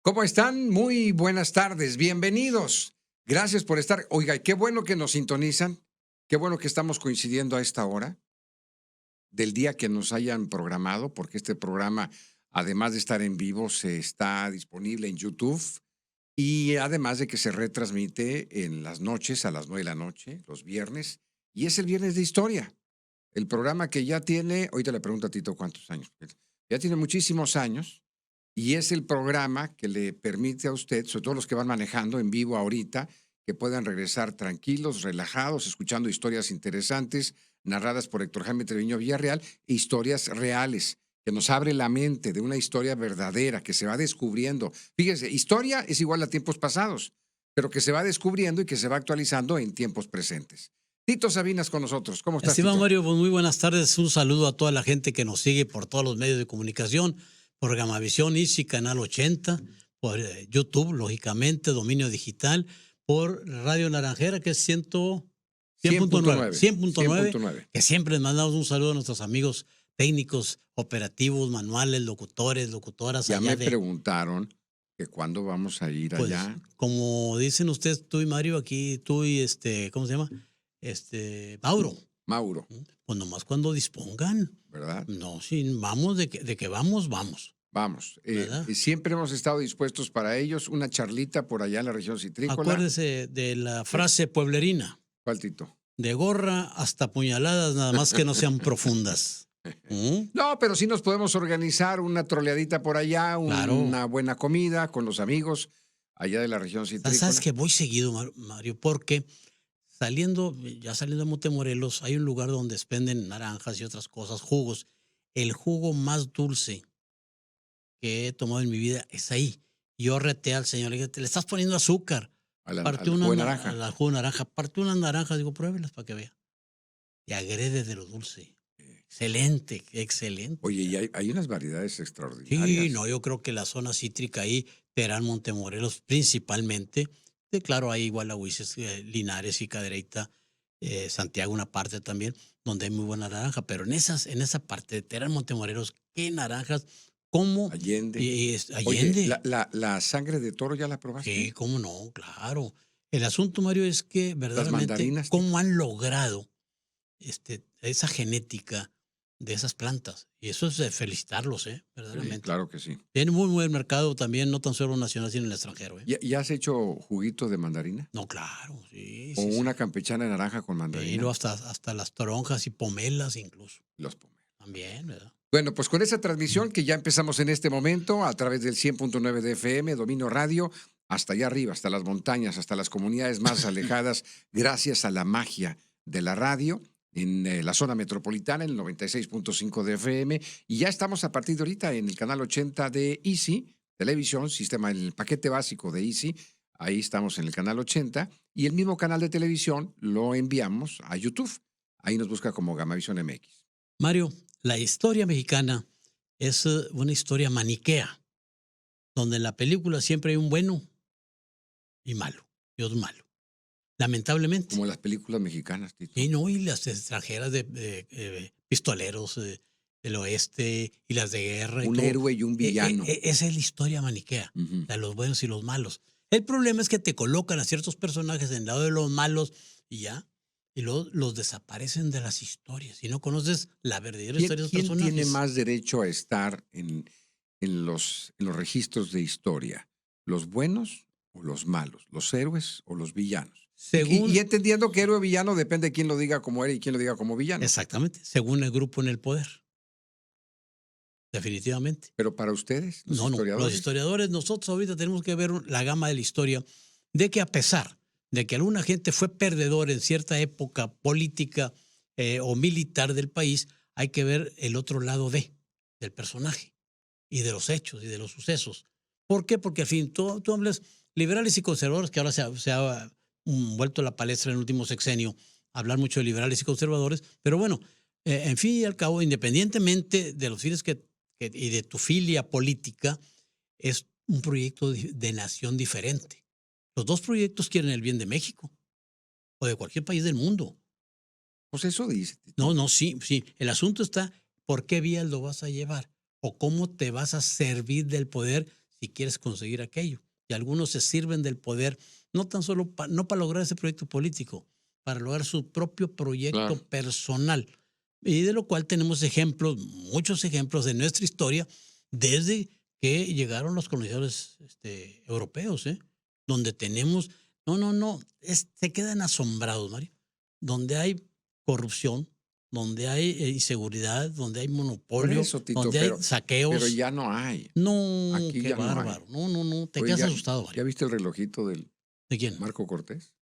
¿Cómo están? Muy buenas tardes, bienvenidos. Gracias por estar. Oiga, qué bueno que nos sintonizan, qué bueno que estamos coincidiendo a esta hora del día que nos hayan programado, porque este programa, además de estar en vivo, se está disponible en YouTube y además de que se retransmite en las noches, a las 9 de la noche, los viernes, y es el Viernes de Historia, el programa que ya tiene, ahorita le pregunto a Tito cuántos años, ya tiene muchísimos años. Y es el programa que le permite a usted, sobre todo los que van manejando en vivo ahorita, que puedan regresar tranquilos, relajados, escuchando historias interesantes, narradas por Héctor Jaime Treviño Villarreal, e historias reales, que nos abre la mente de una historia verdadera, que se va descubriendo. Fíjese, historia es igual a tiempos pasados, pero que se va descubriendo y que se va actualizando en tiempos presentes. Tito Sabinas con nosotros. ¿Cómo estás, Estimado Tito? Mario, pues muy buenas tardes. Un saludo a toda la gente que nos sigue por todos los medios de comunicación, por Gamavisión, Easy, Canal 80, por YouTube, lógicamente, Dominio Digital, por Radio Naranjera, que es 100.9, 100.9, que siempre les mandamos un saludo a nuestros amigos técnicos, operativos, manuales, locutores, locutoras. Ya allá me preguntaron que cuándo vamos a ir pues, allá. como dicen ustedes, tú y Mario, aquí, tú y ¿cómo se llama? Mauro. Mauro, Pues nomás cuando dispongan. ¿verdad? No, sí, vamos, de que vamos, vamos. Vamos, ¿Verdad? siempre hemos estado dispuestos para ellos. Una charlita por allá en la región citrícola. Acuérdese de la frase pueblerina. ¿Cuál, Tito? De gorra hasta puñaladas, nada más que no sean profundas. No, pero sí nos podemos organizar una troleadita por allá, Claro. una buena comida con los amigos allá de la región citrícola. Sabes que voy seguido, Mario, porque saliendo de Montemorelos, hay un lugar donde expenden naranjas y otras cosas, jugos. El jugo más dulce que he tomado en mi vida es ahí. Yo reté al señor, le dije, te le estás poniendo azúcar. Al Partió jugo de naranja. al jugo de naranja, partió unas naranjas, digo, pruébelas para que vea. Y agrede de lo dulce. Excelente, excelente. Oye, y hay unas variedades extraordinarias. Sí, no, yo creo que la zona cítrica ahí, Terán, Montemorelos, principalmente. Claro, hay igual a Huices, Linares y Cadereyta, Santiago, una parte también, donde hay muy buena naranja. Pero en esa parte de Terán, Montemorelos, qué naranjas, cómo. Allende. Allende. Oye, la sangre de toro, ¿ya la probaste? Sí, cómo no, claro. El asunto, Mario, es que verdaderamente mandarinas, cómo han logrado esa genética de esas plantas. Y eso es de felicitarlos, verdaderamente. Sí, claro que sí. Tienen muy buen mercado también, no tan solo nacional, sino en el extranjero. ¿Ya has hecho juguito de mandarina? No, claro, sí. O sí, una campechana de naranja con sí. mandarina. Y luego hasta las toronjas y pomelas incluso. Los pomelos. También, ¿verdad? Bueno, pues con esa transmisión que ya empezamos en este momento a través del 100.9 de FM, Dominio Radio, hasta allá arriba, hasta las montañas, hasta las comunidades más alejadas, gracias a la magia de la radio en la zona metropolitana, en el 96.5 de FM, y ya estamos a partir de ahorita en el canal 80 de Easy, televisión, sistema, en el paquete básico de Easy, ahí estamos en el canal 80, y el mismo canal de televisión lo enviamos a YouTube, ahí nos busca como Gamavisión MX. Mario, la historia mexicana es una historia maniquea, donde en la película siempre hay un bueno y malo, y otro malo. Lamentablemente. Como las películas mexicanas, Tito. Y no, y las extranjeras de pistoleros del oeste y las de guerra. Un héroe y un villano. Esa es la historia maniquea, de los buenos y los malos. El problema es que te colocan a ciertos personajes en el lado de los malos y ya, y luego los desaparecen de las historias. Y no conoces la verdadera historia de los personajes. ¿Quién tiene más derecho a estar en los registros de historia? ¿Los buenos o los malos? ¿Los héroes o los villanos? Y entendiendo que héroe o villano depende de quién lo diga como héroe y quién lo diga como villano. Exactamente, según el grupo en el poder. Definitivamente. Pero para ustedes, los historiadores. Los historiadores, nosotros ahorita tenemos que ver la gama de la historia de que a pesar de que alguna gente fue perdedor en cierta época política o militar del país, hay que ver el otro lado del personaje y de los hechos y de los sucesos. ¿Por qué? Porque al fin, tú hablas liberales y conservadores, que ahora se ha vuelto la palestra en el último sexenio, hablar mucho de liberales y conservadores, pero bueno, en fin y al cabo, independientemente de los fines y de tu filia política, es un proyecto de nación diferente. Los dos proyectos quieren el bien de México o de cualquier país del mundo. Pues eso dice. No, sí. El asunto está por qué vías lo vas a llevar o cómo te vas a servir del poder si quieres conseguir aquello. Y algunos se sirven del poder no tan solo no para lograr ese proyecto político, para lograr su propio proyecto personal. Y de lo cual tenemos ejemplos, muchos ejemplos de nuestra historia, desde que llegaron los colonizadores europeos, donde tenemos, se quedan asombrados, Mario, donde hay corrupción, donde hay inseguridad, donde hay monopolio, eso, Tito, donde hay saqueos. Pero ya no hay. No, Aquí qué ya bárbaro. No, te Oye, quedas asustado, Mario. ¿Ya viste el relojito del ¿De quién? Marco Cortés?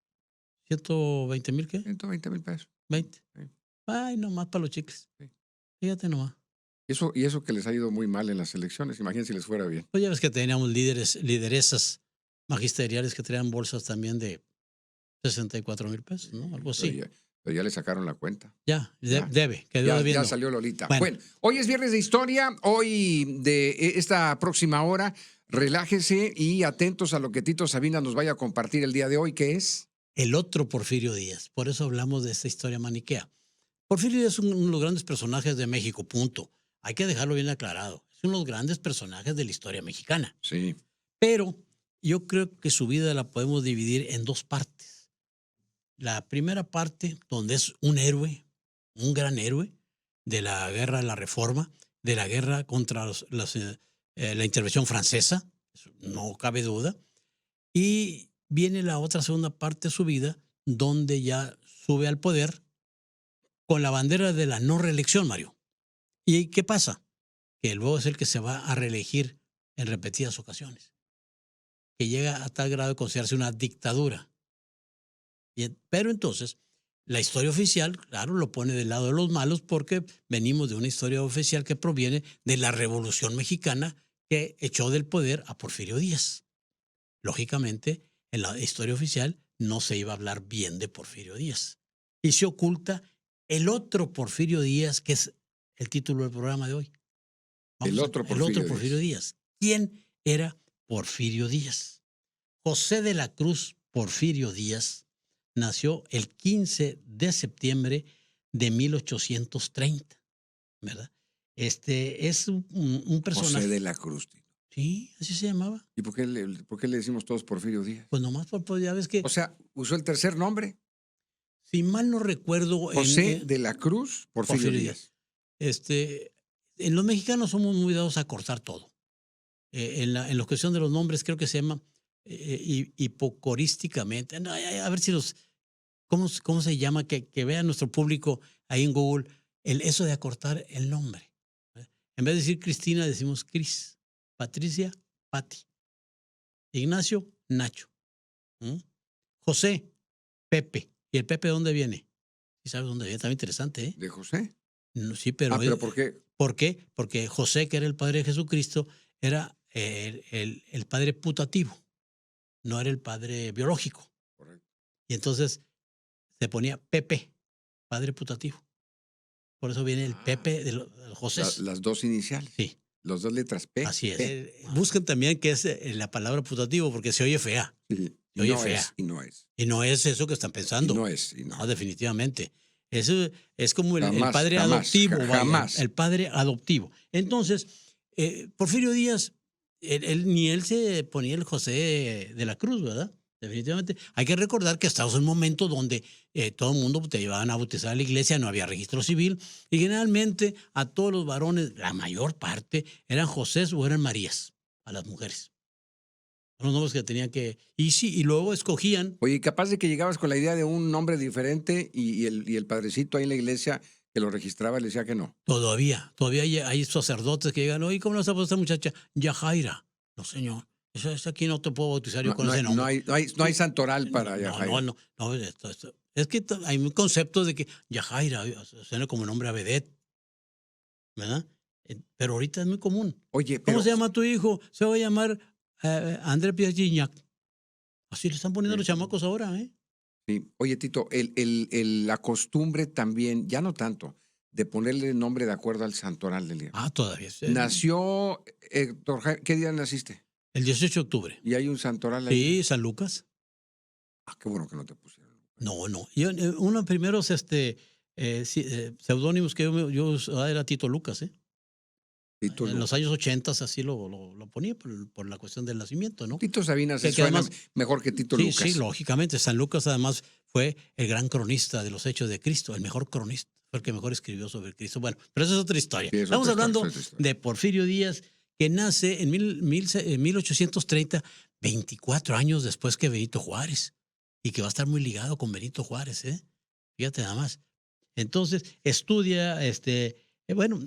¿120,000 qué? 120,000 pesos. 20. Sí. Ay, nomás para los chicles. Sí. Fíjate nomás. Y eso que les ha ido muy mal en las elecciones, imagínense si les fuera bien. Pues ya ves que teníamos lideresas magisteriales que traían bolsas también de 64,000 pesos, ¿no? Algo así. Pero ya le sacaron la cuenta. Quedó debiendo. Ya salió Lolita. Bueno, hoy es viernes de historia, hoy de esta próxima hora, relájese y atentos a lo que Tito Sabina nos vaya a compartir el día de hoy, que es... El otro Porfirio Díaz, por eso hablamos de esta historia maniquea. Porfirio Díaz es uno de los grandes personajes de México, punto. Hay que dejarlo bien aclarado. Es uno de los grandes personajes de la historia mexicana. Sí. Pero yo creo que su vida la podemos dividir en dos partes. La primera parte, donde es un héroe, un gran héroe de la guerra de la Reforma, de la guerra contra la intervención francesa, no cabe duda. Y viene la otra segunda parte de su vida, donde ya sube al poder con la bandera de la no reelección, Mario. ¿Y qué pasa? Que luego es el que se va a reelegir en repetidas ocasiones, que llega a tal grado de considerarse una dictadura. Pero entonces, la historia oficial, claro, lo pone del lado de los malos porque venimos de una historia oficial que proviene de la Revolución Mexicana que echó del poder a Porfirio Díaz. Lógicamente, en la historia oficial no se iba a hablar bien de Porfirio Díaz. Y se oculta el otro Porfirio Díaz, que es el título del programa de hoy. El otro Porfirio Díaz. ¿Quién era Porfirio Díaz? José de la Cruz Porfirio Díaz nació el 15 de septiembre de 1830, ¿verdad? Es un personaje. José de la Cruz. Sí, así se llamaba. ¿Y por qué le decimos todos Porfirio Díaz? Pues nomás por ya ves que... O sea, usó el tercer nombre. Si mal no recuerdo... José de la Cruz Porfirio Díaz. En los mexicanos somos muy dados a cortar todo. En la cuestión de los nombres creo que se llama hipocorísticamente. No, a ver si ¿Cómo se llama? Que vea nuestro público ahí en Google eso de acortar el nombre. En vez de decir Cristina, decimos Cris. Patricia, Pati. Ignacio, Nacho. José, Pepe. ¿Y el Pepe de dónde viene? ¿Sí sabes dónde viene? Está muy interesante, ¿eh? ¿De José? No, sí, pero... ¿pero por qué? ¿Por qué? Porque José, que era el padre de Jesucristo, era el padre putativo. No era el padre biológico. Correcto. Y entonces se ponía Pepe, padre putativo. Por eso viene el Pepe de los José. Las dos iniciales. Sí. Las dos letras P. Así es. P. Busquen también qué es la palabra putativo, porque se oye fea. Sí. Se oye fea. Y no es. Y no es eso que están pensando. Y no es. No, definitivamente. Eso es como el padre adoptivo. Jamás. El padre adoptivo. Entonces, Porfirio Díaz, ni él se ponía el José de la Cruz, ¿verdad? Definitivamente. Hay que recordar que estábamos en un momento donde todo el mundo te llevaban a bautizar a la iglesia, no había registro civil, y generalmente a todos los varones, la mayor parte, eran Josés o eran Marías, a las mujeres. Los nombres que tenían que... Y luego escogían... Oye, capaz de que llegabas con la idea de un nombre diferente y el padrecito ahí en la iglesia que lo registraba le decía que no. Todavía hay sacerdotes que llegan, oye, ¿cómo le vas a poner esta muchacha? Yajaira. No, señor. Eso aquí no te puedo bautizar yo con ese nombre. No hay santoral para Yajaira. No. Es que hay un concepto de que Yajaira suena como nombre a vedette, ¿verdad? Pero ahorita es muy común. Oye, ¿Cómo se llama tu hijo? Se va a llamar André Pierre Gignac. Así le están poniendo los chamacos ahora, ¿eh? Sí. Oye, Tito, la costumbre también, ya no tanto, de ponerle el nombre de acuerdo al santoral del día. Todavía. Nació Héctor Jaime. ¿Qué día naciste? El 18 de octubre. ¿Y hay un santoral ahí? Sí, San Lucas. Ah, qué bueno que no te pusieron. No, no. Yo, uno de los primeros seudónimos que yo usaba era Tito Lucas, ¿eh? Tito En los Lucas. años 80 así lo ponía por la cuestión del nacimiento, ¿no? Tito Sabina se Que suena además, mejor que Tito sí, Lucas. sí, lógicamente. San Lucas además fue el gran cronista de los hechos de Cristo, el mejor cronista, fue el que mejor escribió sobre Cristo. Bueno, pero eso es otra historia. Sí, es Estamos otra historia, hablando es otra historia. de Porfirio Díaz, que nace en 1830, 24 años después que Benito Juárez, y que va a estar muy ligado con Benito Juárez, ¿eh? Fíjate nada más. Entonces, estudia, bueno,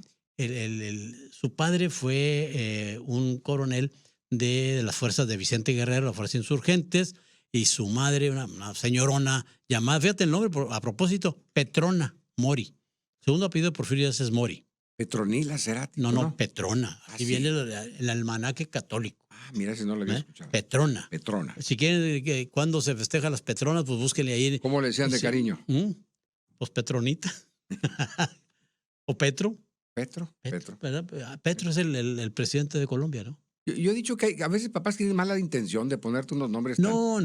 su padre fue un coronel de las fuerzas de Vicente Guerrero, las fuerzas insurgentes, y su madre, una señorona llamada, fíjate el nombre a propósito, Petrona Mori. Segundo apellido de Porfirio Díaz es Mori. Petronila Cerati. No, Petrona. Ah, Aquí sí. viene el almanaque católico. Ah, mira, ese no lo había escuchado. Petrona. Petrona. Si quieren, cuando se festeja las Petronas, pues búsquenle ahí. ¿Cómo le decían de cariño? Pues Petronita. ¿O Petro? Petro. ¿Verdad? Petro es el presidente de Colombia, ¿no? Yo he dicho que a veces papás tienen mala intención de ponerte unos nombres No.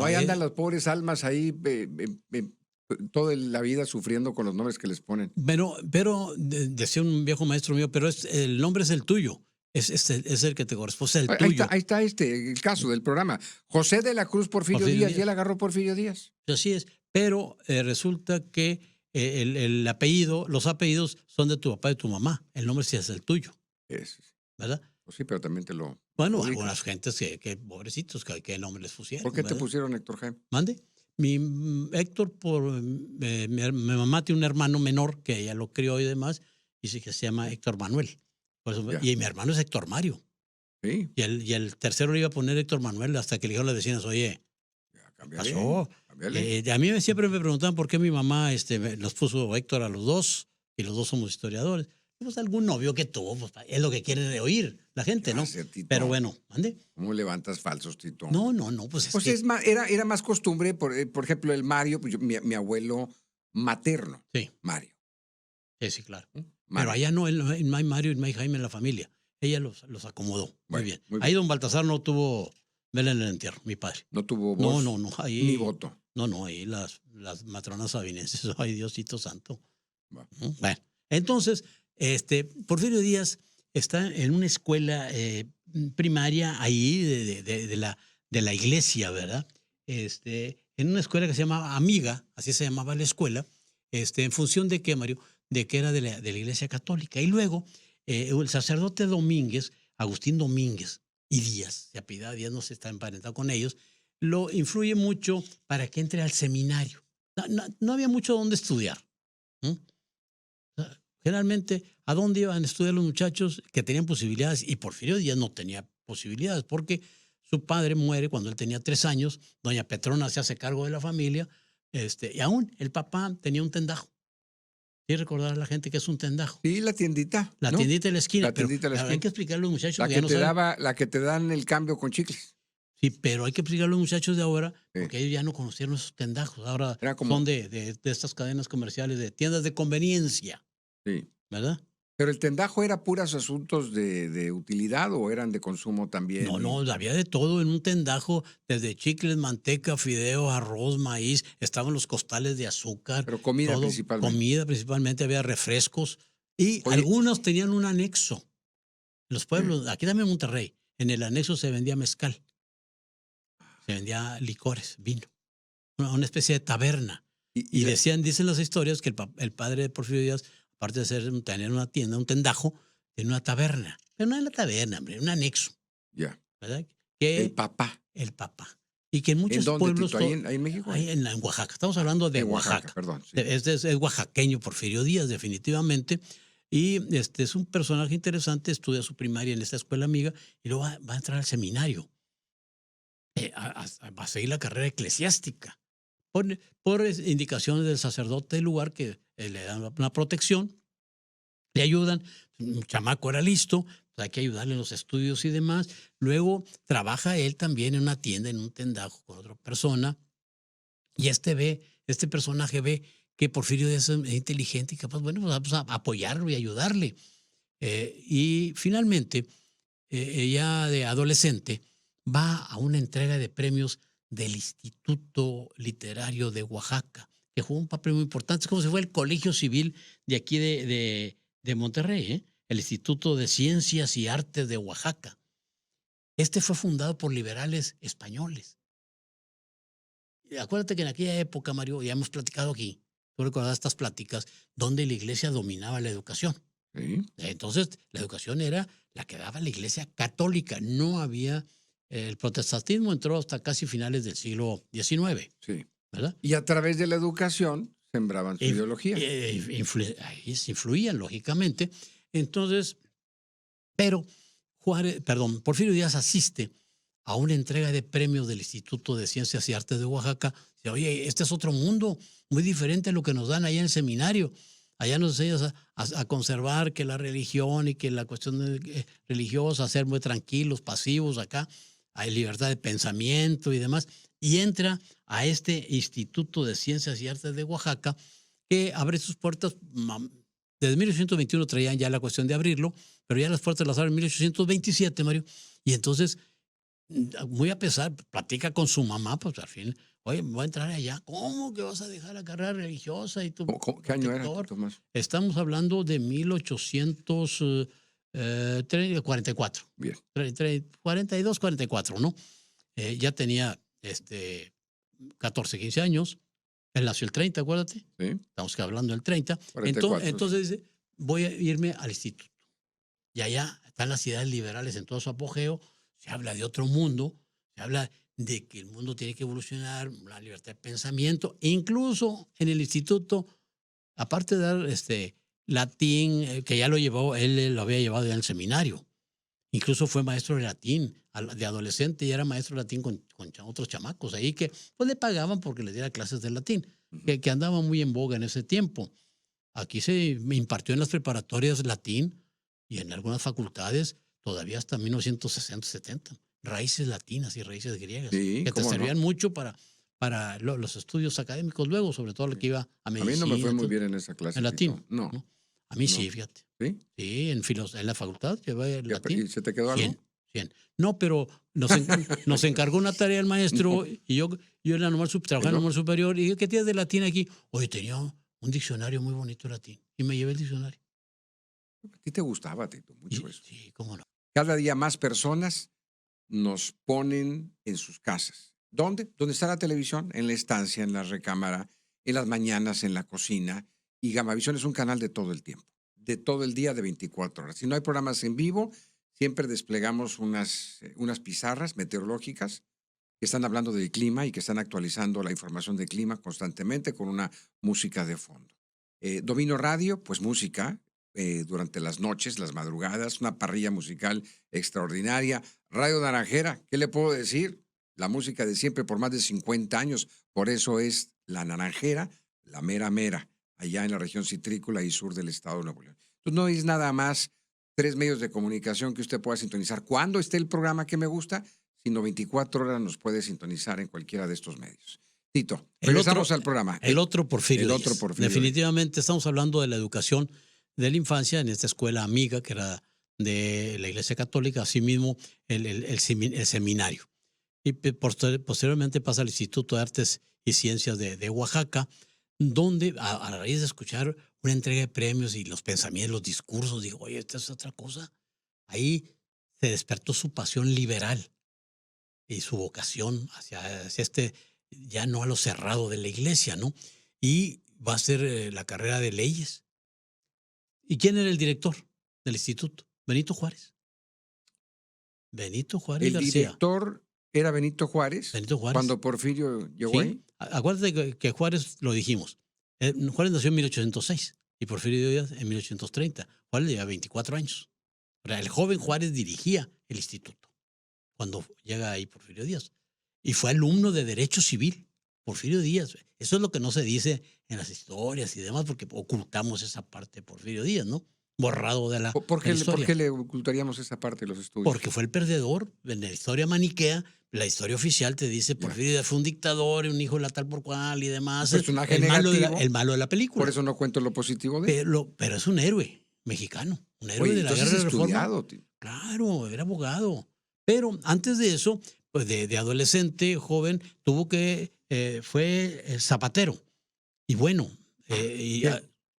Ahí andan las pobres almas ahí toda la vida sufriendo con los nombres que les ponen. Pero decía un viejo maestro mío, pero el nombre es el tuyo. Es el que te corresponde, es el tuyo. Ahí está el caso del programa. José de la Cruz Porfirio Díaz, y él agarró Porfirio Díaz. Así es, pero resulta que el apellido, los apellidos son de tu papá y de tu mamá. El nombre sí es el tuyo, ¿verdad? Pues sí, pero también te lo... Bueno, algunas gentes que pobrecitos, ¿qué nombre les pusieron? ¿Por qué ¿verdad? te pusieron Héctor Jaime? ¿Mande? Héctor, mi mamá tiene un hermano menor que ella lo crió y demás, y que se llama Héctor Manuel. Por eso, y mi hermano es Héctor Mario. Sí. Y el tercero le iba a poner Héctor Manuel hasta que le dijeron las vecinas, oye, ¿qué pasó? A mí siempre me preguntaban por qué mi mamá nos puso Héctor a los dos, y los dos somos historiadores. Pues algún novio que tuvo, pues, es lo que quieren oír la gente, ¿no? Pero bueno, ¿mande? ¿Cómo levantas falsos, Tito? No, pues era más costumbre, por ejemplo, el Mario, pues mi abuelo materno. Sí. Mario. Sí, claro. Pero allá no hay Mario y no hay Jaime en la familia. Ella los acomodó. Muy bien. Ahí don Baltasar no tuvo vela en el entierro, mi padre. No tuvo voz. No. Ahí, ni voto. No, ahí las matronas sabinenses. Ay, Diosito santo. Bueno, entonces, Porfirio Díaz está en una escuela primaria ahí de la iglesia, ¿verdad? En una escuela que se llamaba Amiga, así se llamaba la escuela, en función de qué, Mario, de que era de la iglesia católica. Y luego, el sacerdote Domínguez, Agustín Domínguez y Díaz, se apellidaba Díaz, no se está emparentado con ellos, lo influye mucho para que entre al seminario. No había mucho donde estudiar. Generalmente, ¿a dónde iban a estudiar los muchachos que tenían posibilidades? Y Porfirio Díaz no tenía posibilidades porque su padre muere cuando él tenía 3 años, doña Petrona se hace cargo de la familia, y aún el papá tenía un tendajo. ¿Sí recordar a la gente que es un tendajo? Sí, la tiendita. La tiendita de la esquina. La tiendita de la esquina. Hay que explicarle a los muchachos. La que te dan el cambio con chicles. Sí, pero hay que explicarle a los muchachos de ahora, porque ellos ya no conocieron esos tendajos. Ahora son de estas cadenas comerciales, de tiendas de conveniencia. Sí. ¿Verdad? ¿Pero el tendajo era puros asuntos de utilidad o eran de consumo también? No, había de todo en un tendajo, desde chicles, manteca, fideos, arroz, maíz, estaban los costales de azúcar. Pero comida todo, principalmente. Comida principalmente, había refrescos y algunos tenían un anexo. Los pueblos, aquí también en Monterrey, en el anexo se vendía mezcal, se vendía licores, vino, una especie de taberna. Y dicen las historias que el padre de Porfirio Díaz, aparte de tener una tienda, un tendajo, tiene una taberna. Pero no es la taberna, hombre, un anexo. Ya. ¿Verdad? El papá. Y que en muchos pueblos... ¿Ahí en México? Ahí en Oaxaca. Estamos hablando de Oaxaca. Perdón. Sí. Es oaxaqueño Porfirio Díaz, definitivamente. Y es un personaje interesante, estudia su primaria en esta escuela amiga y luego va a entrar al seminario. Va a seguir la carrera eclesiástica. Por indicaciones del sacerdote del lugar que le dan una protección, le ayudan, un chamaco era listo, pues hay que ayudarle en los estudios y demás. Luego trabaja él también en una tienda, en un tendajo con otra persona, y este personaje ve que Porfirio es inteligente y capaz, bueno, pues vamos a apoyarlo y ayudarle. Y finalmente, ella de adolescente va a una entrega de premios del Instituto Literario de Oaxaca, que jugó un papel muy importante. Es como si fuera el colegio civil de aquí de Monterrey, ¿eh? El Instituto de Ciencias y Artes de Oaxaca. Este fue fundado por liberales españoles. Y acuérdate que en aquella época, Mario, ya hemos platicado aquí, tú recuerdas estas pláticas, donde la iglesia dominaba la educación. Sí. Entonces, la educación era la que daba la iglesia católica. No había, el protestantismo entró hasta casi finales del siglo XIX, Sí. ¿verdad? Y a través de la educación sembraban su ideología. Ahí se influían, lógicamente. Entonces, pero Porfirio Díaz asiste a una entrega de premios del Instituto de Ciencias y Artes de Oaxaca. Dice, oye, este es otro mundo, muy diferente a lo que nos dan allá en el seminario. Allá nos enseñan a conservar que la religión y que la cuestión religiosa, a ser muy tranquilos, pasivos. Acá hay libertad de pensamiento y demás. Y entra a este Instituto de Ciencias y Artes de Oaxaca, que abre sus puertas. Desde 1821 traían ya la cuestión de abrirlo, pero ya las puertas las abren en 1827, Mario. Y entonces, muy a pesar, platica con su mamá, pues al fin, oye, me voy a entrar allá. ¿Cómo que vas a dejar la carrera religiosa y tu ¿Qué año era, Tomás? Estamos hablando de 1844. Bien. 42, 44, ¿no? Ya tenía 14, 15 años. Él nació el 30, acuérdate. Sí. Estamos hablando del 30. 44, entonces dice, voy a irme al instituto. Y allá están las ideas liberales en todo su apogeo. Se habla de otro mundo. Se habla de que el mundo tiene que evolucionar, la libertad de pensamiento. E incluso en el instituto, aparte de dar latín, que ya lo llevó, él lo había llevado ya en el seminario. Incluso fue maestro de latín de adolescente y era maestro de latín con otros chamacos ahí que pues le pagaban porque les diera clases de latín, que andaban muy en boga en ese tiempo. Aquí se impartió en las preparatorias latín y en algunas facultades todavía hasta 1960, 70. Raíces latinas y raíces griegas, sí, que te servían mucho para los estudios académicos luego, sobre todo lo que iba a medicina. A mí no me fue muy bien en esa clase. En latín. No. A mí sí, fíjate. ¿Sí? Sí, en la facultad llevé el latín. ¿Y se te quedó algo? 100. No, pero nos encargó una tarea el maestro y yo era trabajaba en el número superior y dije, ¿qué tienes de latín aquí? Oye, tenía un diccionario muy bonito de latín y me llevé el diccionario. A ti te gustaba, Tito, mucho eso. Sí, cómo no. Cada día más personas nos ponen en sus casas. ¿Dónde? ¿Dónde está la televisión? En la estancia, en la recámara, en las mañanas, en la cocina. Y Gamavisión es un canal de todo el tiempo, de todo el día, de 24 horas. Si no hay programas en vivo, siempre desplegamos unas pizarras meteorológicas que están hablando del clima y que están actualizando la información del clima constantemente con una música de fondo. Domino Radio, pues música durante las noches, las madrugadas, una parrilla musical extraordinaria. Radio Naranjera, ¿qué le puedo decir? La música de siempre por más de 50 años. Por eso es La Naranjera, la mera mera, allá en la región citrícola y sur del estado de Nuevo León. Entonces no es nada más 3 medios de comunicación que usted pueda sintonizar cuando esté el programa que me gusta, sino 24 horas nos puede sintonizar en cualquiera de estos medios. Tito, regresamos al programa. El otro Porfirio El Díaz. otro Porfirio Definitivamente estamos hablando de la educación de la infancia en esta escuela amiga que era de la Iglesia Católica, asimismo el seminario. Y posteriormente pasa al Instituto de Artes y Ciencias de Oaxaca, donde a raíz de escuchar una entrega de premios y los pensamientos, los discursos, digo, oye, esta es otra cosa. Ahí se despertó su pasión liberal y su vocación hacia ya no a lo cerrado de la iglesia, ¿no? Y va a hacer la carrera de leyes. ¿Y quién era el director del instituto? Benito Juárez. Benito Juárez García. El director era Benito Juárez. Benito Juárez. Cuando Porfirio llegó ahí. Acuérdate que Juárez, lo dijimos, Juárez nació en 1806 y Porfirio Díaz en 1830. Juárez lleva 24 años. O sea, el joven Juárez dirigía el instituto cuando llega ahí Porfirio Díaz. Y fue alumno de Derecho Civil, Porfirio Díaz. Eso es lo que no se dice en las historias y demás, porque ocultamos esa parte de Porfirio Díaz, ¿no? Borrado de la historia. ¿Por qué le ocultaríamos esa parte de los estudios? Porque fue el perdedor. En la historia maniquea, la historia oficial te dice Porfirio Díaz fue un dictador, un hijo de la tal por cual y demás. Personaje el malo de la película. Por eso no cuento lo positivo de él. Pero es un héroe mexicano, un héroe de la guerra de reforma. Tío. Claro, era abogado. Pero antes de eso pues, de adolescente, joven, fue zapatero. Y bueno,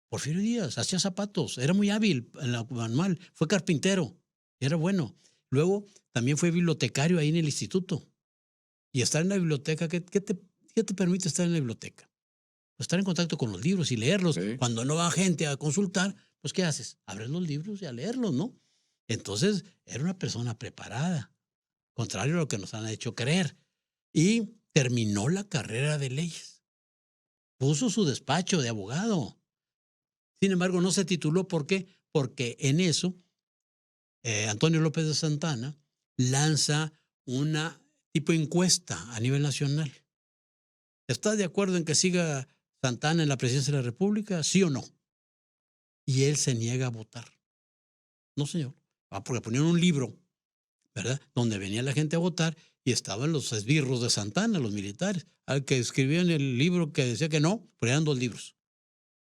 Porfirio Díaz hacía zapatos, era muy hábil en la manual, fue carpintero, era bueno. Luego también fue bibliotecario ahí en el instituto. Y estar en la biblioteca, ¿qué te permite estar en la biblioteca? Pues estar en contacto con los libros y leerlos. Sí. Cuando no va gente a consultar, pues ¿qué haces? Abres los libros y a leerlos, ¿no? Entonces, era una persona preparada, contrario a lo que nos han hecho creer. Y terminó la carrera de leyes. Puso su despacho de abogado. Sin embargo, no se tituló. ¿Por qué? Porque en eso, Antonio López de Santana lanza una tipo encuesta a nivel nacional. ¿Estás de acuerdo en que siga Santana en la presidencia de la República? ¿Sí o no? Y él se niega a votar. No, señor. Porque ponían un libro, ¿verdad? Donde venía la gente a votar y estaban los esbirros de Santana, los militares, al que escribían el libro que decía que no, pero eran 2 libros.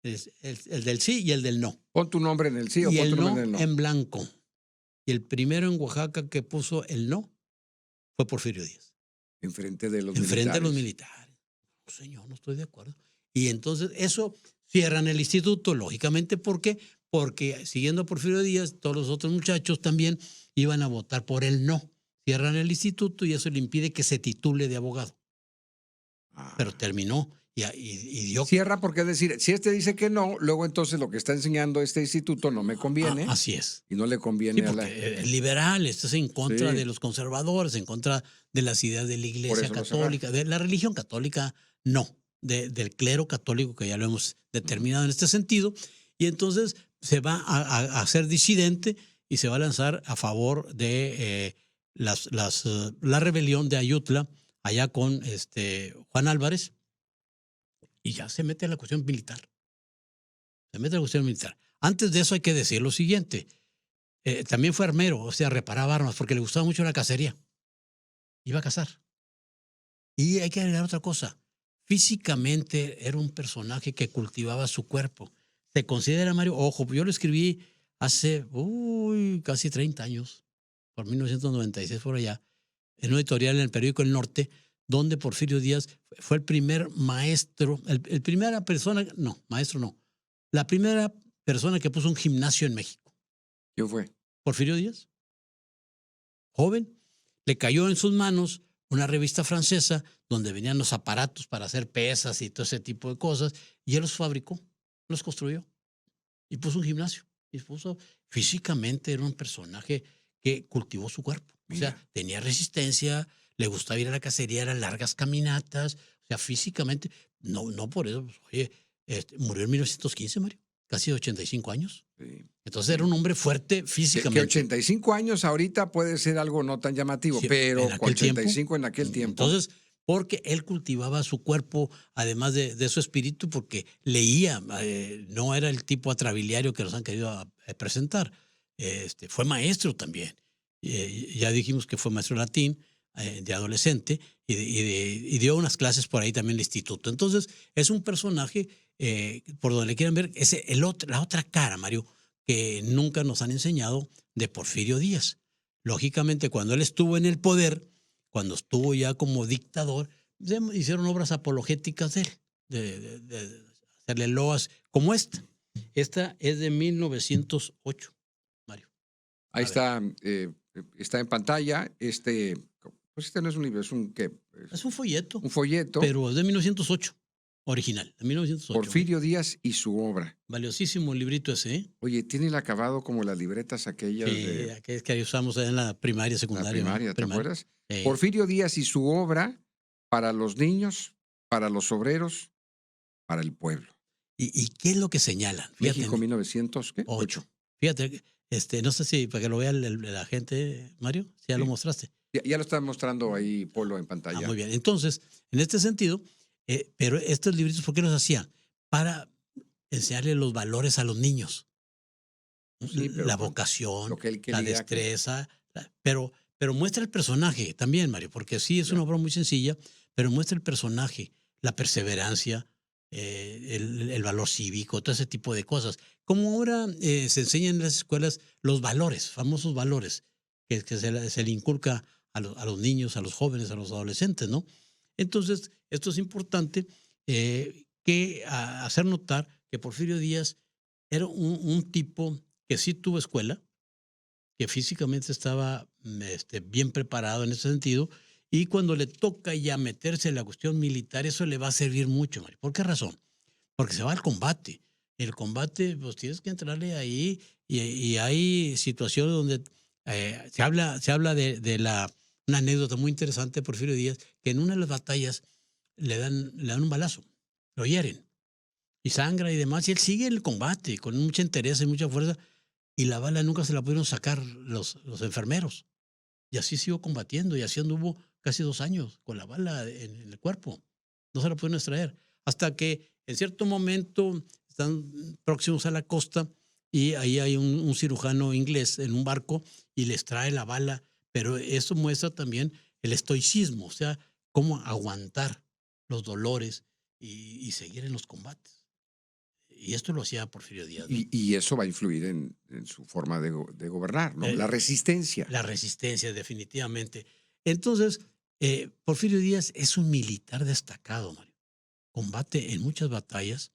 El del sí y el del no. Pon tu nombre en el sí o Y pon tu el nombre no en el no. en blanco. Y el primero en Oaxaca que puso el no fue Porfirio Díaz. Enfrente de los Enfrente de los militares. militares. No, señor, no estoy de acuerdo. Y entonces eso cierran el instituto, lógicamente. ¿Por qué? Porque siguiendo a Porfirio Díaz, todos los otros muchachos también iban a votar por el no. Cierran el instituto y eso le impide que se titule de abogado. Pero terminó y dio... Cierra porque es decir, si este dice que no, luego entonces lo que está enseñando este instituto no me conviene. Así es. Y no le conviene Sí, a la... porque es liberal, esto es en contra Sí. de los conservadores, en contra de las ideas de la Iglesia Por eso lo católica, de la religión católica, no, del clero católico, que ya lo hemos determinado en este sentido. Y entonces se va a ser disidente y se va a lanzar a favor de la rebelión de Ayutla, allá con Juan Álvarez, y ya se mete a la cuestión militar. Se mete a la cuestión militar. Antes de eso hay que decir lo siguiente. También fue armero, o sea, reparaba armas, porque le gustaba mucho la cacería. Iba a cazar. Y hay que agregar otra cosa. Físicamente era un personaje que cultivaba su cuerpo. Se considera, Mario, ojo, yo lo escribí hace casi 30 años, por 1996 por allá, en un editorial en el periódico El Norte, donde Porfirio Díaz fue el primer maestro, primera persona, no, maestro no, la primera persona que puso un gimnasio en México. ¿Quién fue? Porfirio Díaz, joven, le cayó en sus manos una revista francesa donde venían los aparatos para hacer pesas y todo ese tipo de cosas, y él los fabricó, los construyó y puso un gimnasio. Y físicamente era un personaje que cultivó su cuerpo. Mira. O sea, tenía resistencia, le gustaba ir a la cacería, eran largas caminatas, o sea, físicamente, no por eso, pues, oye, murió en 1915, Mario, casi de 85 años. Sí. Entonces era un hombre fuerte Que físicamente. 85 años ahorita puede ser algo no tan llamativo, Sí, pero en aquel 85 tiempo. en aquel tiempo. Entonces, porque él cultivaba su cuerpo, además de su espíritu, porque leía, no era el tipo atrabiliario que nos han querido presentar. Fue maestro también. Ya dijimos que fue maestro de latín de adolescente y dio unas clases por ahí también en el instituto. Entonces, es un personaje, por donde le quieran ver, la otra cara, Mario, que nunca nos han enseñado de Porfirio Díaz. Lógicamente, cuando él estuvo en el poder, cuando estuvo ya como dictador, hicieron obras apologéticas de él, de hacerle loas como esta. Esta es de 1908, Mario. Ahí está en pantalla. Pues este no es un libro, es un ¿qué? Es un folleto. Un folleto. Pero es de 1908, original, de 1908. Porfirio Díaz y su obra. Valiosísimo el librito ese, ¿eh? Oye, tiene el acabado como las libretas aquellas de aquellas que usamos en la primaria, la secundaria. primaria, ¿te acuerdas? Sí. Porfirio Díaz y su obra para los niños, para los obreros, para el pueblo. ¿Y qué es lo que señalan? Fíjate, México 1908. Fíjate, no sé si para que lo vea la gente, Mario, si ya Sí. lo mostraste. Ya lo está mostrando ahí Polo en pantalla. Muy bien. Entonces, en este sentido, pero estos libritos, ¿por qué los hacían? Para enseñarle los valores a los niños. Sí, pero La vocación, lo que él la quería destreza, pero muestra el personaje también, Mario, porque sí es una obra muy sencilla, pero muestra el personaje, la perseverancia, el valor cívico, todo ese tipo de cosas. Como ahora se enseñan en las escuelas los valores, famosos valores, que se le inculca a los niños, a los jóvenes, a los adolescentes, ¿no? Entonces, esto es importante hacer notar que Porfirio Díaz era un tipo que sí tuvo escuela, que físicamente estaba bien preparado en ese sentido, y cuando le toca ya meterse en la cuestión militar, eso le va a servir mucho, Mario. ¿Por qué razón? Porque se va al combate. El combate, pues tienes que entrarle ahí, y hay situaciones donde se habla de una anécdota muy interesante de Porfirio Díaz, que en una de las batallas le dan un balazo, lo hieren, y sangra y demás, y él sigue el combate con mucha interés y mucha fuerza, y la bala nunca se la pudieron sacar los enfermeros. Y así siguió combatiendo, y así anduvo casi 2 años con la bala en el cuerpo. No se la pudieron extraer. Hasta que en cierto momento están próximos a la costa y ahí hay un cirujano inglés en un barco y les trae la bala. Pero eso muestra también el estoicismo, o sea, cómo aguantar los dolores y seguir en los combates. Y esto lo hacía Porfirio Díaz, ¿no? Y eso va a influir en su forma de gobernar, ¿no? La resistencia. La resistencia, definitivamente. Entonces, Porfirio Díaz es un militar destacado, Mario. Combate en muchas batallas,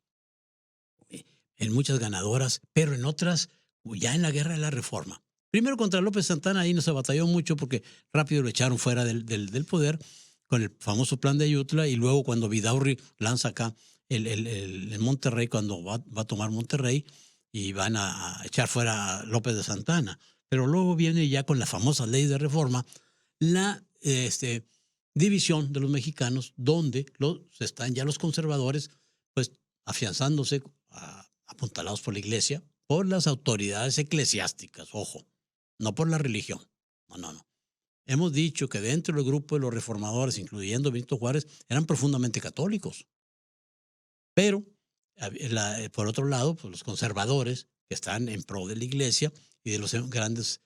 en muchas ganadoras, pero en otras, ya en la Guerra de la Reforma. Primero contra López Santana, ahí no se batalló mucho porque rápido lo echaron fuera del poder con el famoso plan de Ayutla, y luego cuando Vidaurri lanza acá el Monterrey, cuando va a tomar Monterrey, y van a echar fuera a López de Santana. Pero luego viene ya con la famosa ley de reforma la división de los mexicanos, donde están ya los conservadores, pues afianzándose, apuntalados por la iglesia, por las autoridades eclesiásticas, ojo, no por la religión. No. Hemos dicho que dentro del grupo de los reformadores, incluyendo Benito Juárez, eran profundamente católicos. Pero, por otro lado, pues los conservadores, que están en pro de la iglesia y de los grandes,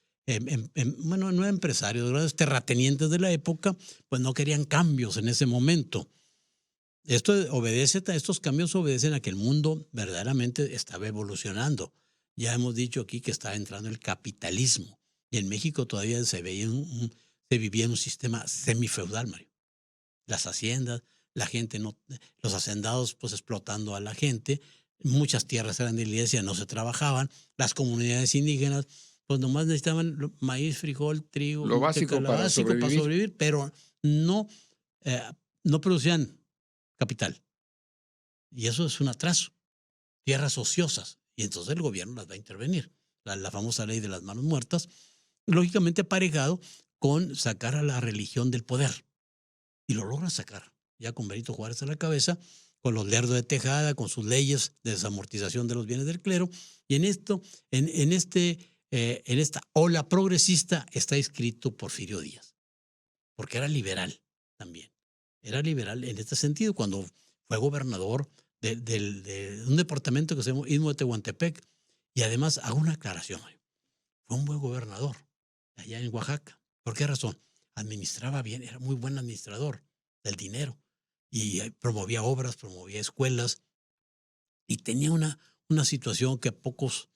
bueno, no empresarios, grandes terratenientes de la época, pues no querían cambios en ese momento. Estos cambios obedecen a que el mundo verdaderamente estaba evolucionando. Ya hemos dicho aquí que está entrando el capitalismo, y en México todavía se vivía en un sistema semifeudal, Mario. Las haciendas, la gente los hacendados pues explotando a la gente, muchas tierras eran de iglesia, no se trabajaban, las comunidades indígenas pues nomás necesitaban maíz, frijol, trigo, Lo básico para sobrevivir, pero no producían capital. Y eso es un atraso. Tierras ociosas. Y entonces el gobierno las va a intervenir. La famosa ley de las manos muertas, lógicamente aparejado con sacar a la religión del poder. Y lo logran sacar, ya con Benito Juárez a la cabeza, con los Lerdo de Tejada, con sus leyes de desamortización de los bienes del clero. Y en esta ola progresista está inscrito Porfirio Díaz, porque era liberal también. Era liberal en este sentido cuando fue gobernador de un departamento que se llama Istmo de Tehuantepec. Y además, hago una aclaración, fue un buen gobernador allá en Oaxaca. ¿Por qué razón? Administraba bien, era muy buen administrador del dinero, y promovía obras, promovía escuelas, y tenía una situación que pocos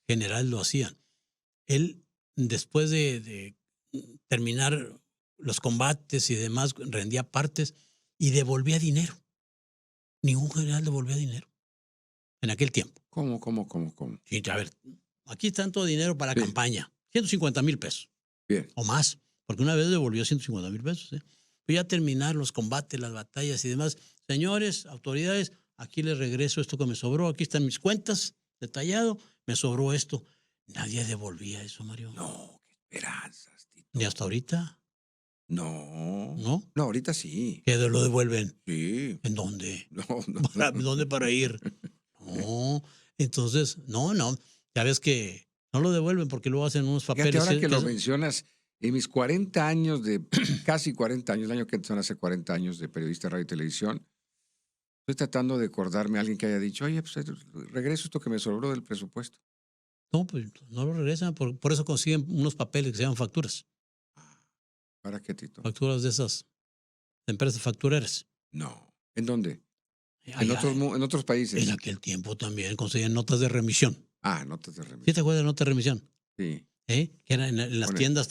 generales lo hacían. Él, después de terminar los combates y demás, rendía partes y devolvía dinero. Ningún general devolvía dinero en aquel tiempo. ¿Cómo? Sí, a ver, aquí está tanto dinero para la campaña, 150,000 pesos. Bien. O más, porque una vez devolvió 150,000 pesos. Pues ya terminar los combates, las batallas y demás. Señores, autoridades, aquí les regreso esto que me sobró, aquí están mis cuentas, detallado, me sobró esto. Nadie devolvía eso, Mario. No, qué esperanzas, Tito. Ni hasta ahorita. No. ¿No? No, ahorita sí. ¿Que lo devuelven? Sí. ¿En dónde? No. ¿Dónde para ir? No. Entonces, no. Ya ves que no lo devuelven porque luego hacen unos papeles. Fíjate, ahora que lo mencionas, en mis 40 años casi 40 años, el año que son hace 40 años de periodista de radio y televisión, estoy tratando de acordarme a alguien que haya dicho, oye, pues regreso esto que me sobró del presupuesto. No, pues no lo regresan, por eso consiguen unos papeles que se llaman facturas. ¿Para qué, Tito? Facturas de esas empresas factureras. No. ¿En dónde? Allá, en otros países. En aquel tiempo también conseguían notas de remisión. Notas de remisión. ¿Sí te acuerdas de notas de remisión? Sí. Que eran en las tiendas,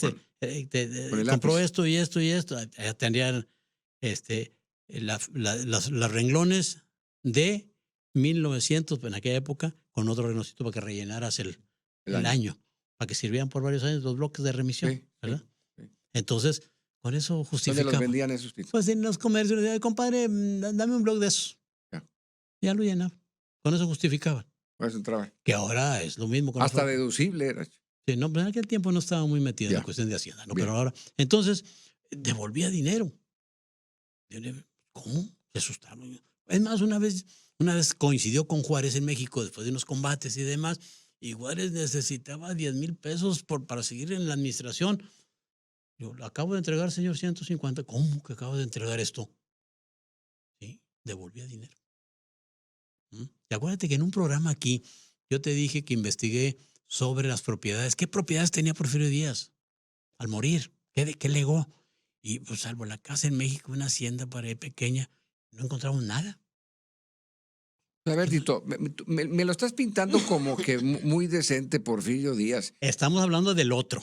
compró esto y esto y esto. Allá tenían los renglones de 1900, en aquella época, con otro rengloncito para que rellenaras el año, para que sirvieran por varios años los bloques de remisión, Sí, ¿verdad? sí. Entonces, con eso justificaba. ¿Dónde los vendían esos títulos? Pues en los comercios, le decía, compadre, dame un blog de esos. Ya lo llenaba. Con eso justificaban. Por eso entraba. Que ahora es lo mismo. Con hasta deducible era. Sí, no, pero en aquel tiempo no estaba muy metido en la cuestión de Hacienda, ¿no? Pero ahora, entonces, devolvía dinero. ¿Cómo? Se asustaron. Es más, una vez coincidió con Juárez en México después de unos combates y demás, y Juárez necesitaba 10,000 pesos para seguir en la administración. Yo lo acabo de entregar, señor, 150. ¿Cómo que acabo de entregar esto? Sí, devolvía dinero. Y acuérdate que en un programa aquí yo te dije que investigué sobre las propiedades. ¿Qué propiedades tenía Porfirio Díaz al morir? ¿Qué legó? Y pues salvo la casa en México, una hacienda para él pequeña, no encontramos nada. A ver, Tito, me lo estás pintando como que muy decente Porfirio Díaz. Estamos hablando del otro.